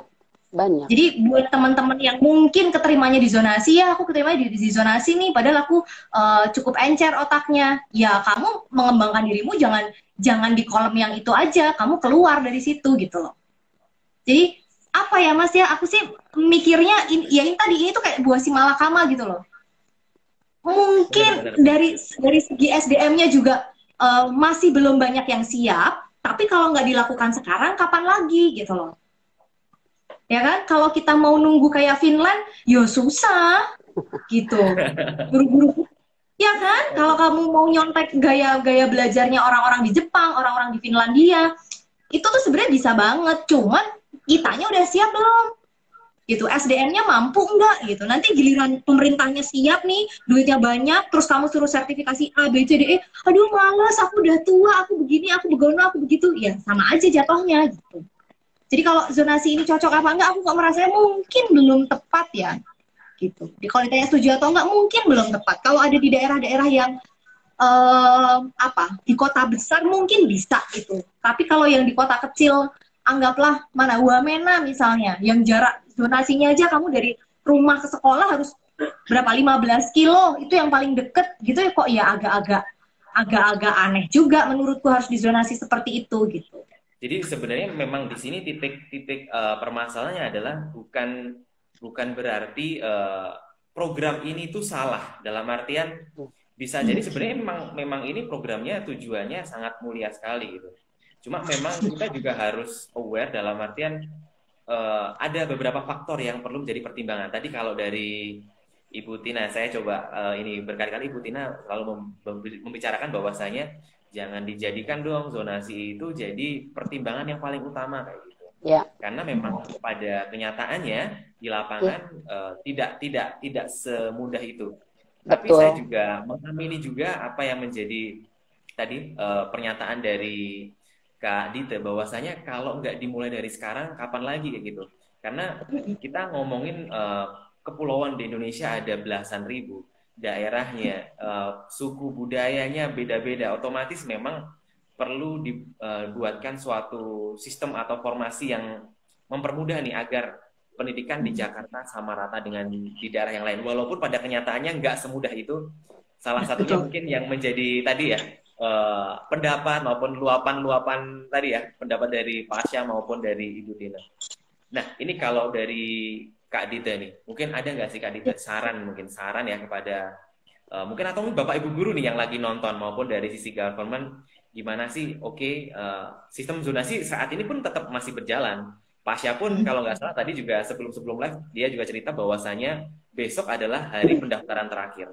banyak. Jadi buat teman-teman yang mungkin keterimanya di zonasi, ya aku keterimanya di zonasi nih, padahal aku cukup encer otaknya. Ya kamu mengembangkan dirimu jangan di kolom yang itu aja, kamu keluar dari situ gitu loh. Jadi apa ya Mas ya, aku sih mikirnya ini tadi ini tuh kayak buah si malakama gitu loh. Mungkin dari segi SDM-nya juga masih belum banyak yang siap, tapi kalau nggak dilakukan sekarang, kapan lagi gitu loh. Ya kan, kalau kita mau nunggu kayak Finland, yo susah gitu. Buru-buru. Ya kan, kalau kamu mau nyontek gaya-gaya belajarnya orang-orang di Jepang, orang-orang di Finlandia, itu tuh sebenarnya bisa banget. Cuman kitanya udah siap belum? Gitu, SDM-nya mampu enggak gitu. Nanti giliran pemerintahnya siap nih, duitnya banyak, terus kamu suruh sertifikasi A, B, C, D, E, aduh males, aku udah tua, aku begini, aku begono, aku begitu, ya sama aja jatuhnya gitu. Jadi kalau zonasi ini cocok apa enggak, aku kok merasanya mungkin belum tepat ya, gitu. Jadi kalau ditanya setuju atau enggak, mungkin belum tepat. Kalau ada di daerah-daerah yang di kota besar mungkin bisa gitu. Tapi kalau yang di kota kecil, anggaplah mana Wamena misalnya, yang jarak zonasinya aja kamu dari rumah ke sekolah harus berapa 15 kilo, itu yang paling deket gitu ya, kok ya agak-agak aneh juga menurutku harus dizonasi seperti itu gitu. Jadi sebenarnya memang di sini titik permasalahannya adalah bukan berarti program ini tuh salah, dalam artian bisa jadi sebenarnya memang ini programnya tujuannya sangat mulia sekali gitu. Cuma memang kita juga harus aware dalam artian ada beberapa faktor yang perlu menjadi pertimbangan. Tadi kalau dari Ibu Tina, saya coba ini berkali-kali Ibu Tina selalu membicarakan bahwasanya jangan dijadikan dong zonasi itu jadi pertimbangan yang paling utama kayak gitu. Ya. Karena memang pada kenyataannya di lapangan tidak semudah itu. Tapi saya juga mengamini juga apa yang menjadi tadi pernyataan dari Kak Dite, bahwasanya kalau nggak dimulai dari sekarang, kapan lagi kayak gitu. Karena kita ngomongin kepulauan di Indonesia ada belasan ribu, daerahnya, suku budayanya beda-beda, otomatis memang perlu dibuatkan suatu sistem atau formasi yang mempermudah nih agar pendidikan di Jakarta sama rata dengan di daerah yang lain. Walaupun pada kenyataannya nggak semudah itu. Salah satunya mungkin yang menjadi tadi ya, pendapat maupun luapan tadi ya, pendapat dari Pak Asya maupun dari Ibu Tina. Nah, ini kalau dari Kak Dita nih, mungkin ada nggak sih Kak Dita saran ya kepada mungkin atau Bapak Ibu guru nih yang lagi nonton maupun dari sisi government, gimana sih? Sistem zonasi saat ini pun tetap masih berjalan. Pak Asya pun kalau nggak salah tadi juga sebelum live dia juga cerita bahwasanya besok adalah hari pendaftaran terakhir.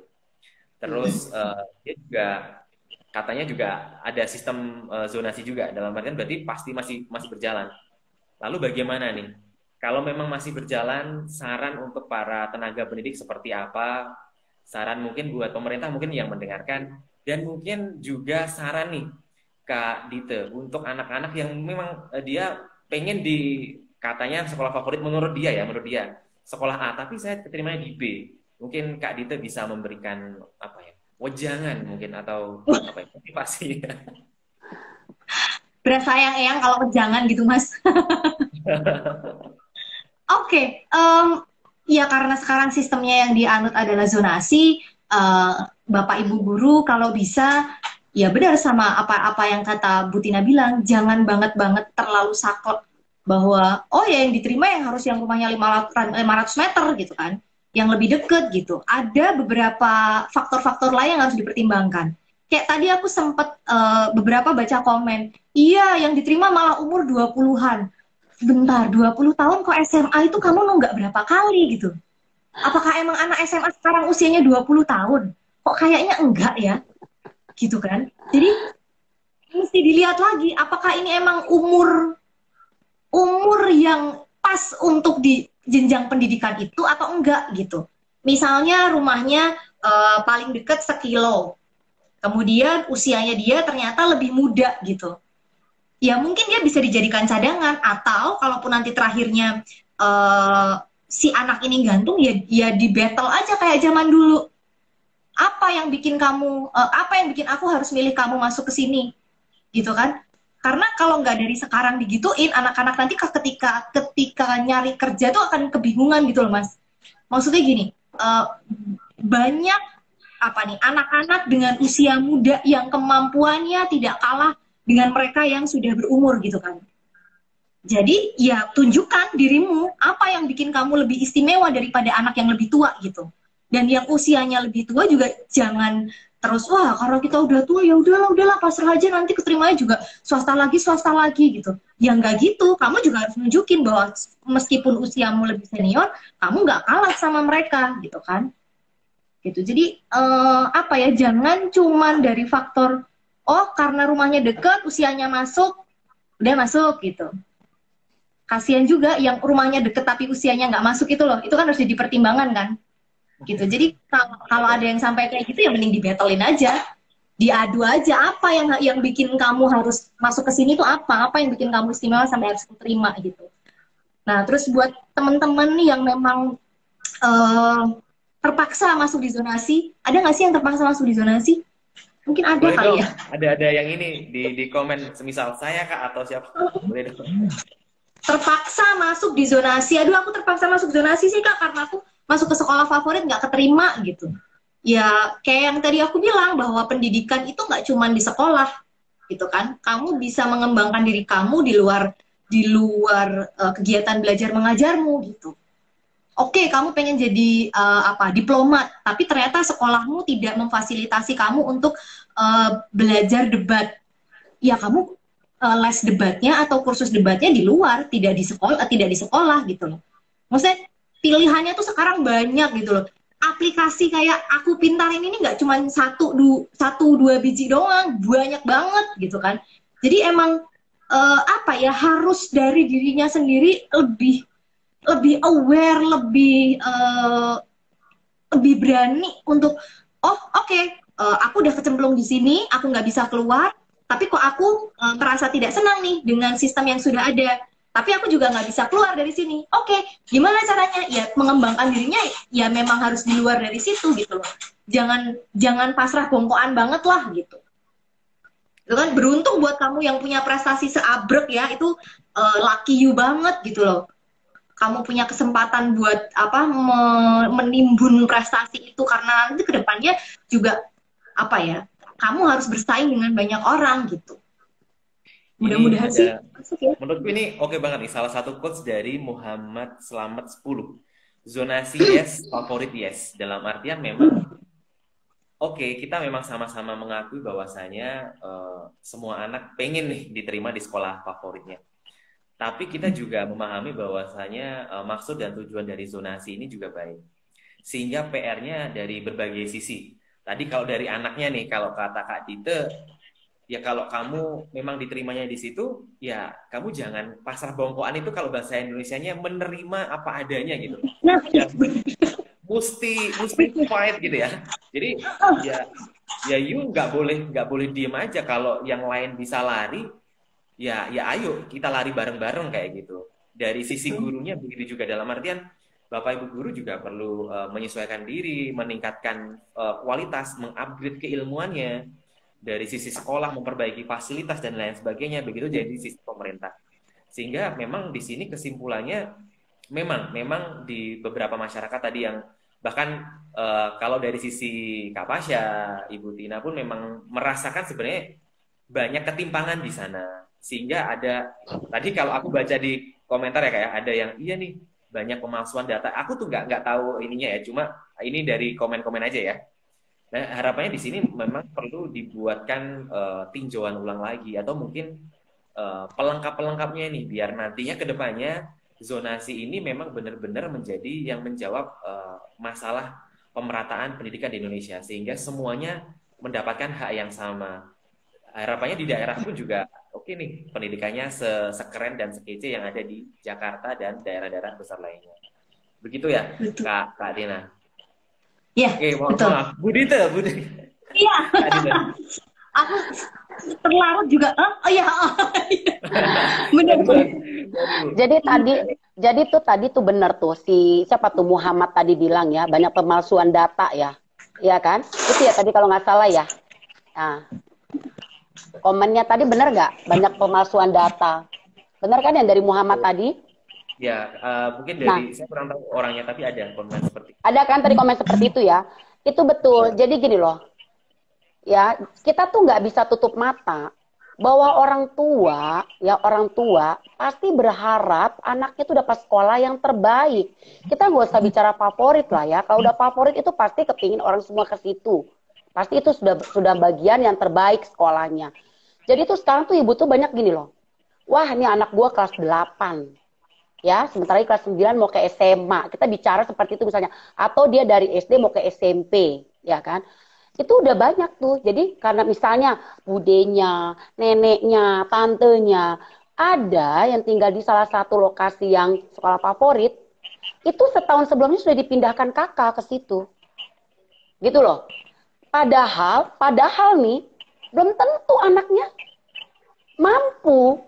Terus dia juga katanya juga ada sistem zonasi juga, dalam artian berarti pasti masih berjalan. Lalu bagaimana nih? Kalau memang masih berjalan, saran untuk para tenaga pendidik seperti apa? Saran mungkin buat pemerintah mungkin yang mendengarkan, dan mungkin juga saran nih Kak Dite untuk anak-anak yang memang dia pengen katanya sekolah favorit menurut dia sekolah A, tapi saya keterimanya di B. Mungkin Kak Dite bisa memberikan wejangan mungkin atau motivasi. Berasa yang kalau wejangan gitu Mas. Oke, ya karena sekarang sistemnya yang dianut adalah zonasi, Bapak Ibu guru kalau bisa ya benar sama apa yang kata Bu Tina bilang, jangan banget terlalu saklek bahwa ya yang diterima yang harus yang rumahnya 500 meter gitu kan. Yang lebih deket gitu. Ada beberapa faktor-faktor lain yang harus dipertimbangkan. Kayak tadi aku sempat beberapa baca komen, iya yang diterima malah umur 20-an. Bentar, 20 tahun kok SMA itu kamu nunggak berapa kali gitu? Apakah emang anak SMA sekarang usianya 20 tahun? Kok kayaknya enggak ya? Gitu kan? Jadi mesti dilihat lagi, apakah ini emang umur yang pas untuk di jenjang pendidikan itu atau enggak gitu. Misalnya rumahnya paling dekat 1 kilo. kemudian usianya dia ternyata lebih muda gitu. Ya mungkin dia bisa dijadikan cadangan, atau kalaupun nanti terakhirnya si anak ini gantung, ya di battle aja kayak zaman dulu. Apa yang bikin aku harus milih kamu masuk ke sini, gitu kan? Karena kalau nggak dari sekarang digituin, anak-anak nanti ketika nyari kerja tuh akan kebingungan gitu loh, Mas. Maksudnya gini, banyak anak-anak dengan usia muda yang kemampuannya tidak kalah dengan mereka yang sudah berumur gitu kan. Jadi ya tunjukkan dirimu, apa yang bikin kamu lebih istimewa daripada anak yang lebih tua gitu. Dan yang usianya lebih tua juga jangan terus, wah karena kita udah tua ya udahlah pasrah aja, nanti keterimanya juga swasta lagi gitu. Ya nggak gitu, kamu juga harus nunjukin bahwa meskipun usiamu lebih senior, kamu nggak kalah sama mereka gitu kan. Gitu. Jadi jangan cuman dari faktor karena rumahnya deket, usianya masuk, udah masuk gitu. Kasihan juga yang rumahnya deket tapi usianya nggak masuk itu loh, itu kan harus jadi pertimbangan kan. Gitu. Jadi kalau ada yang sampai kayak gitu ya mending dibattlein aja, diadu aja, apa yang bikin kamu harus masuk ke sini tuh apa yang bikin kamu istimewa sampai harus terima gitu. Nah terus buat teman-teman yang memang terpaksa masuk di zonasi, ada nggak sih yang terpaksa masuk di zonasi? Mungkin ada boleh kali dong. ya. Ada yang ini di komen, semisal saya Kak atau siapa, boleh dong. Terpaksa masuk di zonasi, aduh aku terpaksa masuk zonasi sih Kak karena aku masuk ke sekolah favorit nggak keterima gitu. Ya kayak yang tadi aku bilang bahwa pendidikan itu nggak cuma di sekolah gitu kan. Kamu bisa mengembangkan diri kamu di luar kegiatan belajar mengajarmu gitu. Oke, kamu pengen jadi diplomat, tapi ternyata sekolahmu tidak memfasilitasi kamu untuk belajar debat. Ya kamu les debatnya atau kursus debatnya di luar, tidak di sekolah gitu loh. Maksudnya pilihannya tuh sekarang banyak gitu loh. Aplikasi kayak Aku Pintar ini nggak cuma satu dua biji doang, banyak banget gitu kan. Jadi emang harus dari dirinya sendiri lebih aware, lebih berani untuk aku udah kecemplung di sini, aku nggak bisa keluar, tapi kok aku merasa tidak senang nih dengan sistem yang sudah ada. Tapi aku juga nggak bisa keluar dari sini. Gimana caranya? Ya mengembangkan dirinya ya memang harus di luar dari situ gitu loh. Jangan pasrah bongkoan banget lah gitu. Itu kan beruntung buat kamu yang punya prestasi seabrek ya, itu lucky you banget gitu loh. Kamu punya kesempatan buat menimbun prestasi itu, karena nanti kedepannya juga kamu harus bersaing dengan banyak orang gitu. Mudah-mudahan sih masuk ya. Menurutku ini oke banget nih, salah satu quotes dari Muhammad Slamet 10. Zonasi yes, favorit yes. Dalam artian memang kita memang sama-sama mengakui bahwasanya semua anak pengen nih diterima di sekolah favoritnya. Tapi kita juga memahami bahwasanya maksud dan tujuan dari zonasi ini juga baik. Sehingga PR-nya dari berbagai sisi. Tadi kalau dari anaknya nih, kalau kata Kak Dite, ya kalau kamu memang diterimanya di situ, ya kamu jangan pasrah bongkoan, itu kalau bahasa Indonesianya menerima apa adanya gitu. Ya, mesti fight gitu ya. Jadi ya you nggak boleh diem aja. Kalau yang lain bisa lari, ya ayo kita lari bareng-bareng kayak gitu. Dari sisi gurunya begitu juga, dalam artian Bapak Ibu guru juga perlu menyesuaikan diri, meningkatkan kualitas, mengupgrade keilmuannya. Dari sisi sekolah memperbaiki fasilitas dan lain sebagainya, begitu jadi sisi pemerintah. Sehingga memang di sini kesimpulannya memang di beberapa masyarakat tadi yang bahkan kalau dari sisi Kak Pasha, Ibu Tina pun memang merasakan sebenarnya banyak ketimpangan di sana. Sehingga ada tadi kalau aku baca di komentar ya kayak ada yang iya nih banyak pemalsuan data. Aku tuh nggak tahu ininya ya, cuma ini dari komen-komen aja ya. Nah, harapannya di sini memang perlu dibuatkan tinjauan ulang lagi, atau mungkin pelengkap-pelengkapnya nih, biar nantinya ke depannya zonasi ini memang benar-benar menjadi yang menjawab masalah pemerataan pendidikan di Indonesia, sehingga semuanya mendapatkan hak yang sama. Harapannya di daerah pun juga nih pendidikannya sekeren dan sekece yang ada di Jakarta dan daerah-daerah besar lainnya. Begitu ya, Kak Tina? Ya, betul. Maaf. Bu Dite. Iya. Keadilan. Aku terlarut juga. Oh iya. Benar. Jadi tadi tuh benar tuh si siapa tuh Muhammad tadi bilang ya banyak pemalsuan data ya, iya kan? Itu ya tadi kalau nggak salah ya. Nah, komennya tadi benar nggak? Banyak pemalsuan data, benar kan yang dari Muhammad tadi? Ya, mungkin Nah, dari saya kurang tahu orangnya, tapi ada komen seperti itu. ada kan tadi komen seperti itu ya? Itu betul. Jadi gini loh, ya kita tuh nggak bisa tutup mata bahwa orang tua pasti berharap anaknya tuh dapat sekolah yang terbaik. Kita nggak usah bicara favorit lah ya. Kalau udah favorit itu pasti kepingin orang semua ke situ. Pasti itu sudah bagian yang terbaik sekolahnya. Jadi tuh sekarang tuh ibu tuh banyak gini loh. Wah, ini anak gua kelas 8. Ya, sementara kelas 9 mau ke SMA. Kita bicara seperti itu misalnya. Atau dia dari SD mau ke SMP, ya kan? Itu udah banyak tuh. Jadi karena misalnya budenya, neneknya, tantenya ada yang tinggal di salah satu lokasi yang sekolah favorit, itu setahun sebelumnya sudah dipindahkan kakak ke situ. Gitu loh. Padahal nih belum tentu anaknya mampu.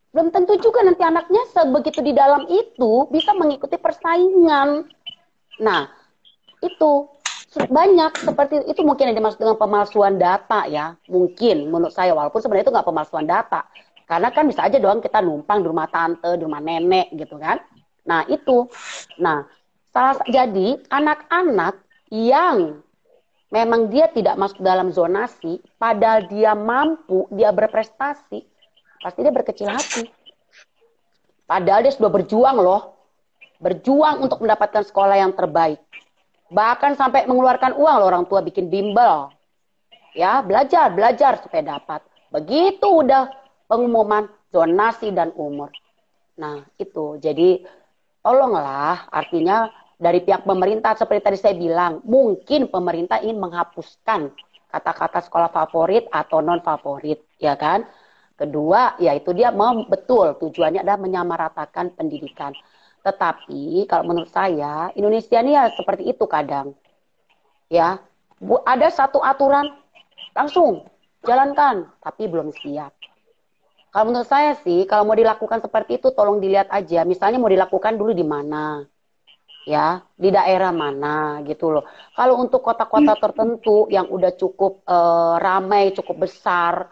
Belum tentu juga nanti anaknya sebegitu di dalam itu bisa mengikuti persaingan. Nah, itu banyak seperti itu mungkin yang dimaksud dengan pemalsuan data ya. Mungkin menurut saya walaupun sebenarnya itu nggak pemalsuan data. Karena kan bisa aja doang kita numpang di rumah tante, di rumah nenek gitu kan. Nah, itu. Nah, jadi anak-anak yang memang dia tidak masuk dalam zonasi, padahal dia mampu, dia berprestasi, pasti dia berkecil hati. Padahal dia sudah berjuang loh. Berjuang untuk mendapatkan sekolah yang terbaik. Bahkan sampai mengeluarkan uang loh orang tua bikin bimbel. Ya, belajar supaya dapat. Begitu udah pengumuman zonasi dan umur. Nah, itu. Jadi tolonglah artinya dari pihak pemerintah seperti tadi saya bilang, mungkin pemerintah ingin menghapuskan kata-kata sekolah favorit atau non favorit, ya kan? Kedua, yaitu dia betul tujuannya adalah menyamaratakan pendidikan. Tetapi kalau menurut saya Indonesia ini ya seperti itu kadang. Ya, ada satu aturan langsung jalankan, tapi belum siap. Kalau menurut saya sih, kalau mau dilakukan seperti itu tolong dilihat aja. Misalnya mau dilakukan dulu di mana. Ya, di daerah mana gitu loh. Kalau untuk kota-kota tertentu yang udah cukup ramai, cukup besar,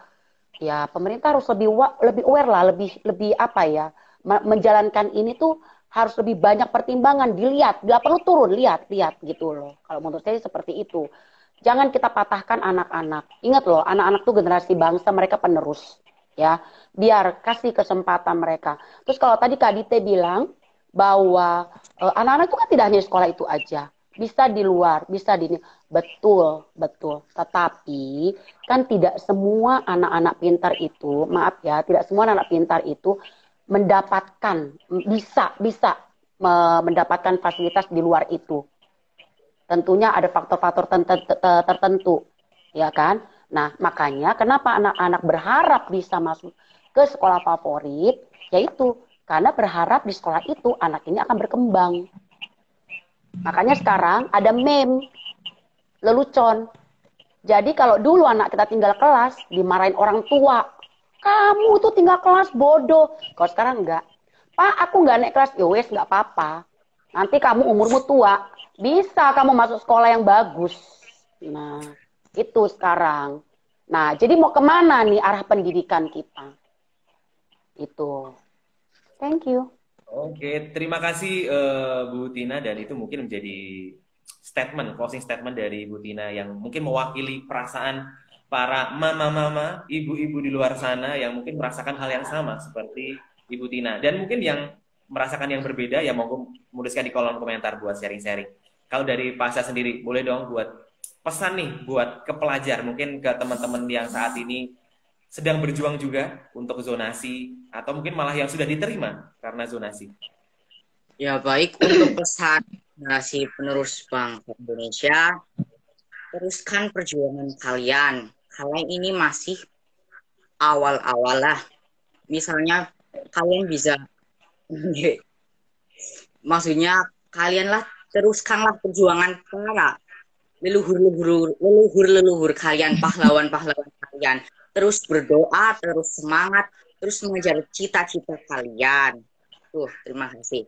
ya pemerintah harus lebih aware lah, lebih apa ya, menjalankan ini tuh harus lebih banyak pertimbangan, dilihat, bila perlu turun, lihat gitu loh. Kalau menurut saya seperti itu. Jangan kita patahkan anak-anak. Ingat loh, anak-anak tuh generasi bangsa, mereka penerus. Ya, biar kasih kesempatan mereka. Terus kalau tadi Kak Dite bilang bahwa anak-anak itu kan tidak hanya sekolah itu aja. Bisa di luar, bisa di betul. Tetapi kan tidak semua anak-anak pintar itu, maaf ya, tidak semua anak pintar itu bisa mendapatkan fasilitas di luar itu. Tentunya ada faktor-faktor tertentu, ya kan? Nah, makanya kenapa anak-anak berharap bisa masuk ke sekolah favorit, yaitu karena berharap di sekolah itu anak ini akan berkembang. Makanya sekarang ada meme lelucon. Jadi kalau dulu anak kita tinggal kelas, dimarahin orang tua. Kamu tuh tinggal kelas bodoh. Kalau sekarang enggak. Pak, aku enggak naik kelas. Ya wes, enggak apa-apa. Nanti kamu umurmu tua. Bisa kamu masuk sekolah yang bagus. Nah, itu sekarang. Nah, jadi mau kemana nih arah pendidikan kita? Itu. Thank you. Oke, terima kasih Bu Tina, dan itu mungkin menjadi closing statement dari Bu Tina yang mungkin mewakili perasaan para mama-mama, ibu-ibu di luar sana yang mungkin merasakan hal yang sama seperti Ibu Tina. Dan mungkin yang merasakan yang berbeda ya mau menuliskan di kolom komentar buat sharing-sharing. Kalau dari Pasha sendiri, boleh dong buat pesan nih buat ke pelajar, mungkin ke teman-teman yang saat ini sedang berjuang juga untuk zonasi atau mungkin malah yang sudah diterima karena zonasi. Ya baik, untuk pesan generasi penerus bangsa Indonesia, teruskan perjuangan kalian. Kalian ini masih awal-awal lah. Misalnya kalian bisa, maksudnya kalianlah teruskanlah perjuangan para leluhur kalian, pahlawan-pahlawan kalian. Terus berdoa, terus semangat, terus mengejar cita-cita kalian. Terima kasih.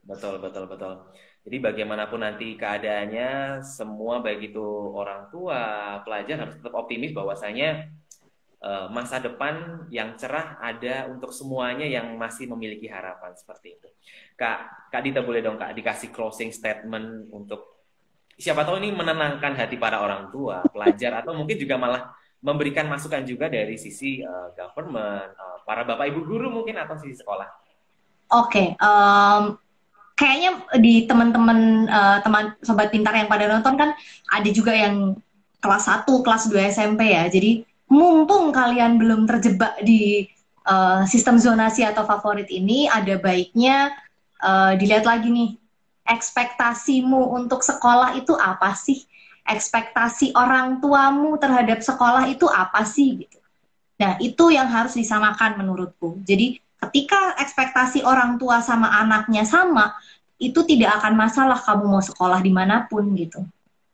Betul, betul, betul. Jadi bagaimanapun nanti keadaannya, semua baik itu orang tua, pelajar harus tetap optimis bahwasanya masa depan yang cerah ada untuk semuanya yang masih memiliki harapan seperti itu. Kak Dita boleh dong Kak dikasih closing statement untuk siapa tahu ini menenangkan hati para orang tua, pelajar, atau mungkin juga malah memberikan masukan juga dari sisi government, para bapak ibu guru mungkin atau sisi sekolah. Oke, kayaknya di teman-teman teman sobat pintar yang pada nonton kan ada juga yang kelas 1, kelas 2 SMP ya. Jadi mumpung kalian belum terjebak di sistem zonasi atau favorit ini, ada baiknya dilihat lagi nih, ekspektasimu untuk sekolah itu apa sih? Ekspektasi orang tuamu terhadap sekolah itu apa sih? Gitu. Nah, itu yang harus disamakan menurutku. Jadi, ketika ekspektasi orang tua sama anaknya sama, itu tidak akan masalah kamu mau sekolah dimanapun gitu.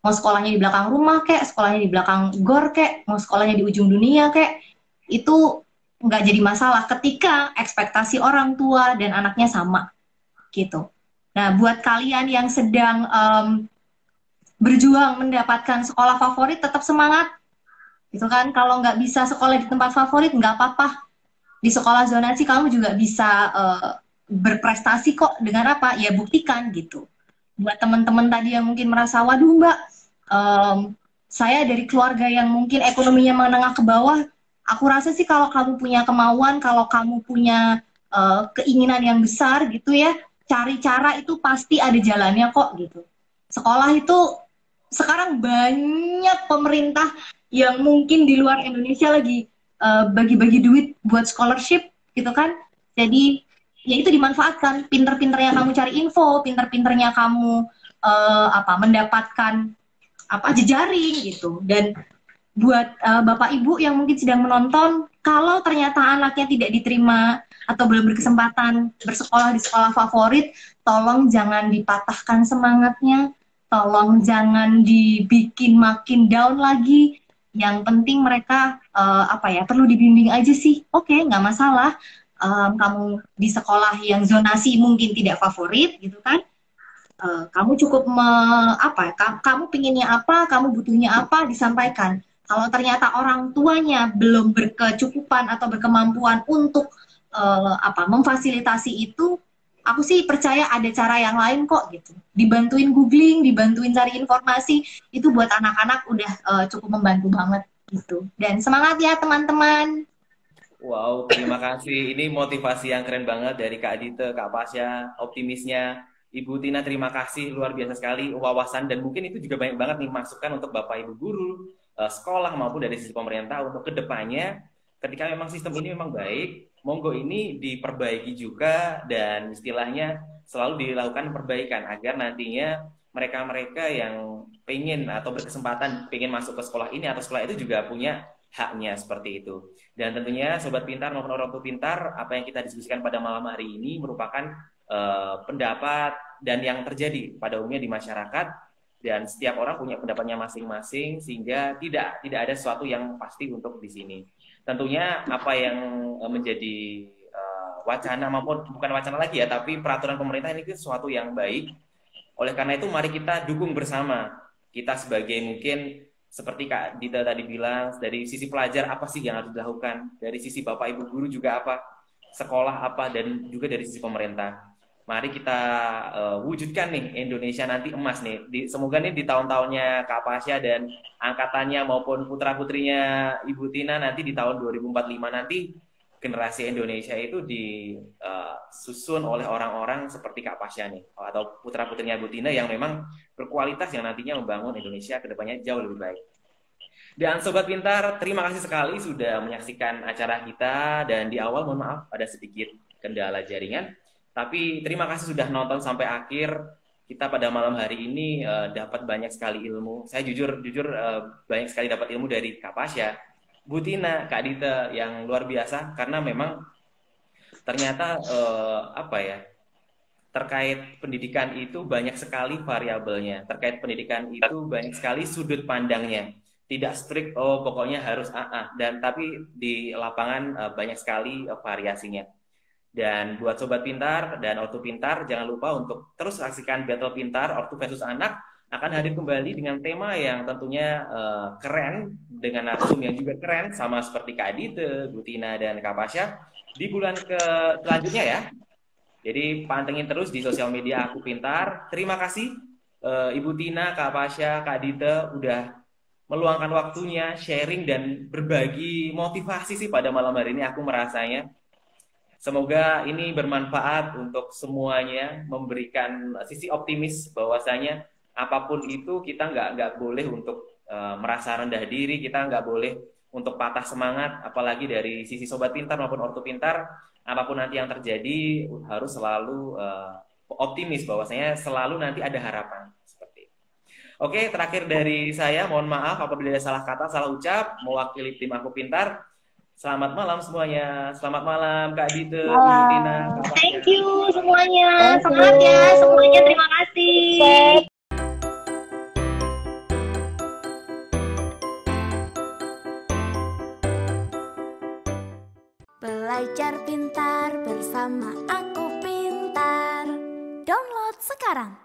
Mau sekolahnya di belakang rumah kek, sekolahnya di belakang gor kek, mau sekolahnya di ujung dunia kek, itu nggak jadi masalah ketika ekspektasi orang tua dan anaknya sama gitu. Nah, buat kalian yang sedang berjuang mendapatkan sekolah favorit, tetap semangat. Gitu kan, kalau nggak bisa sekolah di tempat favorit, nggak apa-apa. Di sekolah zonasi kamu juga bisa berprestasi kok. Dengan apa? Ya buktikan gitu. Buat teman-teman tadi yang mungkin merasa, waduh mbak, saya dari keluarga yang mungkin ekonominya menengah ke bawah, aku rasa sih kalau kamu punya kemauan, kalau kamu punya keinginan yang besar gitu ya, cari cara itu pasti ada jalannya kok gitu. Sekolah itu sekarang banyak pemerintah yang mungkin di luar Indonesia lagi bagi-bagi duit buat scholarship gitu kan. Jadi ya itu dimanfaatkan. Pinter-pinternya kamu cari info, pinter-pinternya kamu mendapatkan jejaring gitu. Dan buat Bapak Ibu yang mungkin sedang menonton, kalau ternyata anaknya tidak diterima atau belum berkesempatan bersekolah di sekolah favorit, tolong jangan dipatahkan semangatnya, tolong jangan dibikin makin down lagi. Yang penting mereka perlu dibimbing aja sih. Oke, nggak masalah. Kamu di sekolah yang zonasi mungkin tidak favorit gitu kan. Kamu cukup kamu pinginnya apa, kamu butuhnya apa, disampaikan. Kalau ternyata orang tuanya belum berkecukupan atau berkemampuan untuk memfasilitasi itu, aku sih percaya ada cara yang lain kok gitu. Dibantuin googling, dibantuin cari informasi, itu buat anak-anak udah cukup membantu banget gitu. Dan semangat ya teman-teman. Wow, terima kasih. Ini motivasi yang keren banget dari Kak Dita, Kak Pasya, optimisnya. Ibu Tina, terima kasih. Luar biasa sekali wawasan. Dan mungkin itu juga banyak banget nih masukan untuk Bapak Ibu guru, sekolah maupun dari sisi pemerintah untuk kedepannya. Ketika memang sistem ini memang baik, monggo ini diperbaiki juga dan istilahnya selalu dilakukan perbaikan agar nantinya mereka-mereka yang pengen atau berkesempatan pengen masuk ke sekolah ini atau sekolah itu juga punya haknya seperti itu. Dan tentunya Sobat Pintar maupun orang tua pintar, apa yang kita diskusikan pada malam hari ini merupakan pendapat dan yang terjadi pada umumnya di masyarakat, dan setiap orang punya pendapatnya masing-masing sehingga tidak ada sesuatu yang pasti untuk di sini. Tentunya apa yang menjadi wacana maupun bukan wacana lagi ya, tapi peraturan pemerintah ini sesuatu yang baik. Oleh karena itu mari kita dukung bersama. Kita sebagai mungkin seperti Kak Dita tadi bilang, dari sisi pelajar apa sih yang harus dilakukan, dari sisi Bapak Ibu guru juga apa, sekolah apa, dan juga dari sisi pemerintah. Mari kita wujudkan nih Indonesia nanti emas nih. Semoga nih di tahun-tahunnya Kak Pasya dan angkatannya maupun putra-putrinya Ibu Tina nanti di tahun 2045 nanti generasi Indonesia itu disusun oleh orang-orang seperti Kak Pasya nih, atau putra-putrinya Ibu Tina yang memang berkualitas yang nantinya membangun Indonesia ke depannya jauh lebih baik. Dan Sobat Pintar, terima kasih sekali sudah menyaksikan acara kita, dan di awal mohon maaf ada sedikit kendala jaringan. Tapi terima kasih sudah nonton sampai akhir. Kita pada malam hari ini dapat banyak sekali ilmu. Saya jujur banyak sekali dapat ilmu dari Kak Pasya, Bu Tina, Kak Dita yang luar biasa. Karena memang ternyata terkait pendidikan itu banyak sekali variabelnya. Terkait pendidikan itu banyak sekali sudut pandangnya. Tidak strict, oh pokoknya harus AA. Dan tapi di lapangan banyak sekali variasinya. Dan buat Sobat Pintar dan Ortu Pintar, jangan lupa untuk terus saksikan Battle Pintar, Ortu versus Anak, akan hadir kembali dengan tema yang tentunya keren, dengan narsum yang juga keren, sama seperti Kak Adite, Bu Tina, dan Kak Pasha, di bulan selanjutnya ya. Jadi pantengin terus di sosial media Aku Pintar. Terima kasih Ibu Tina, Kak Pasha, Kak Dita udah meluangkan waktunya sharing dan berbagi motivasi sih pada malam hari ini, aku merasanya. Semoga ini bermanfaat untuk semuanya, memberikan sisi optimis bahwasanya apapun itu kita nggak boleh untuk merasa rendah diri, kita nggak boleh untuk patah semangat, apalagi dari sisi Sobat Pintar maupun Ortu Pintar. Apapun nanti yang terjadi harus selalu optimis bahwasanya selalu nanti ada harapan seperti itu. Oke, terakhir dari saya, mohon maaf apabila ada salah kata, salah ucap, mewakili tim Aku Pintar. Selamat malam semuanya. Selamat malam Kak Dite, Bu Tina, Kak Pasha. Thank you semuanya. Semangat ya semuanya. Terima kasih. Belajar pintar bersama Aku Pintar. Download sekarang.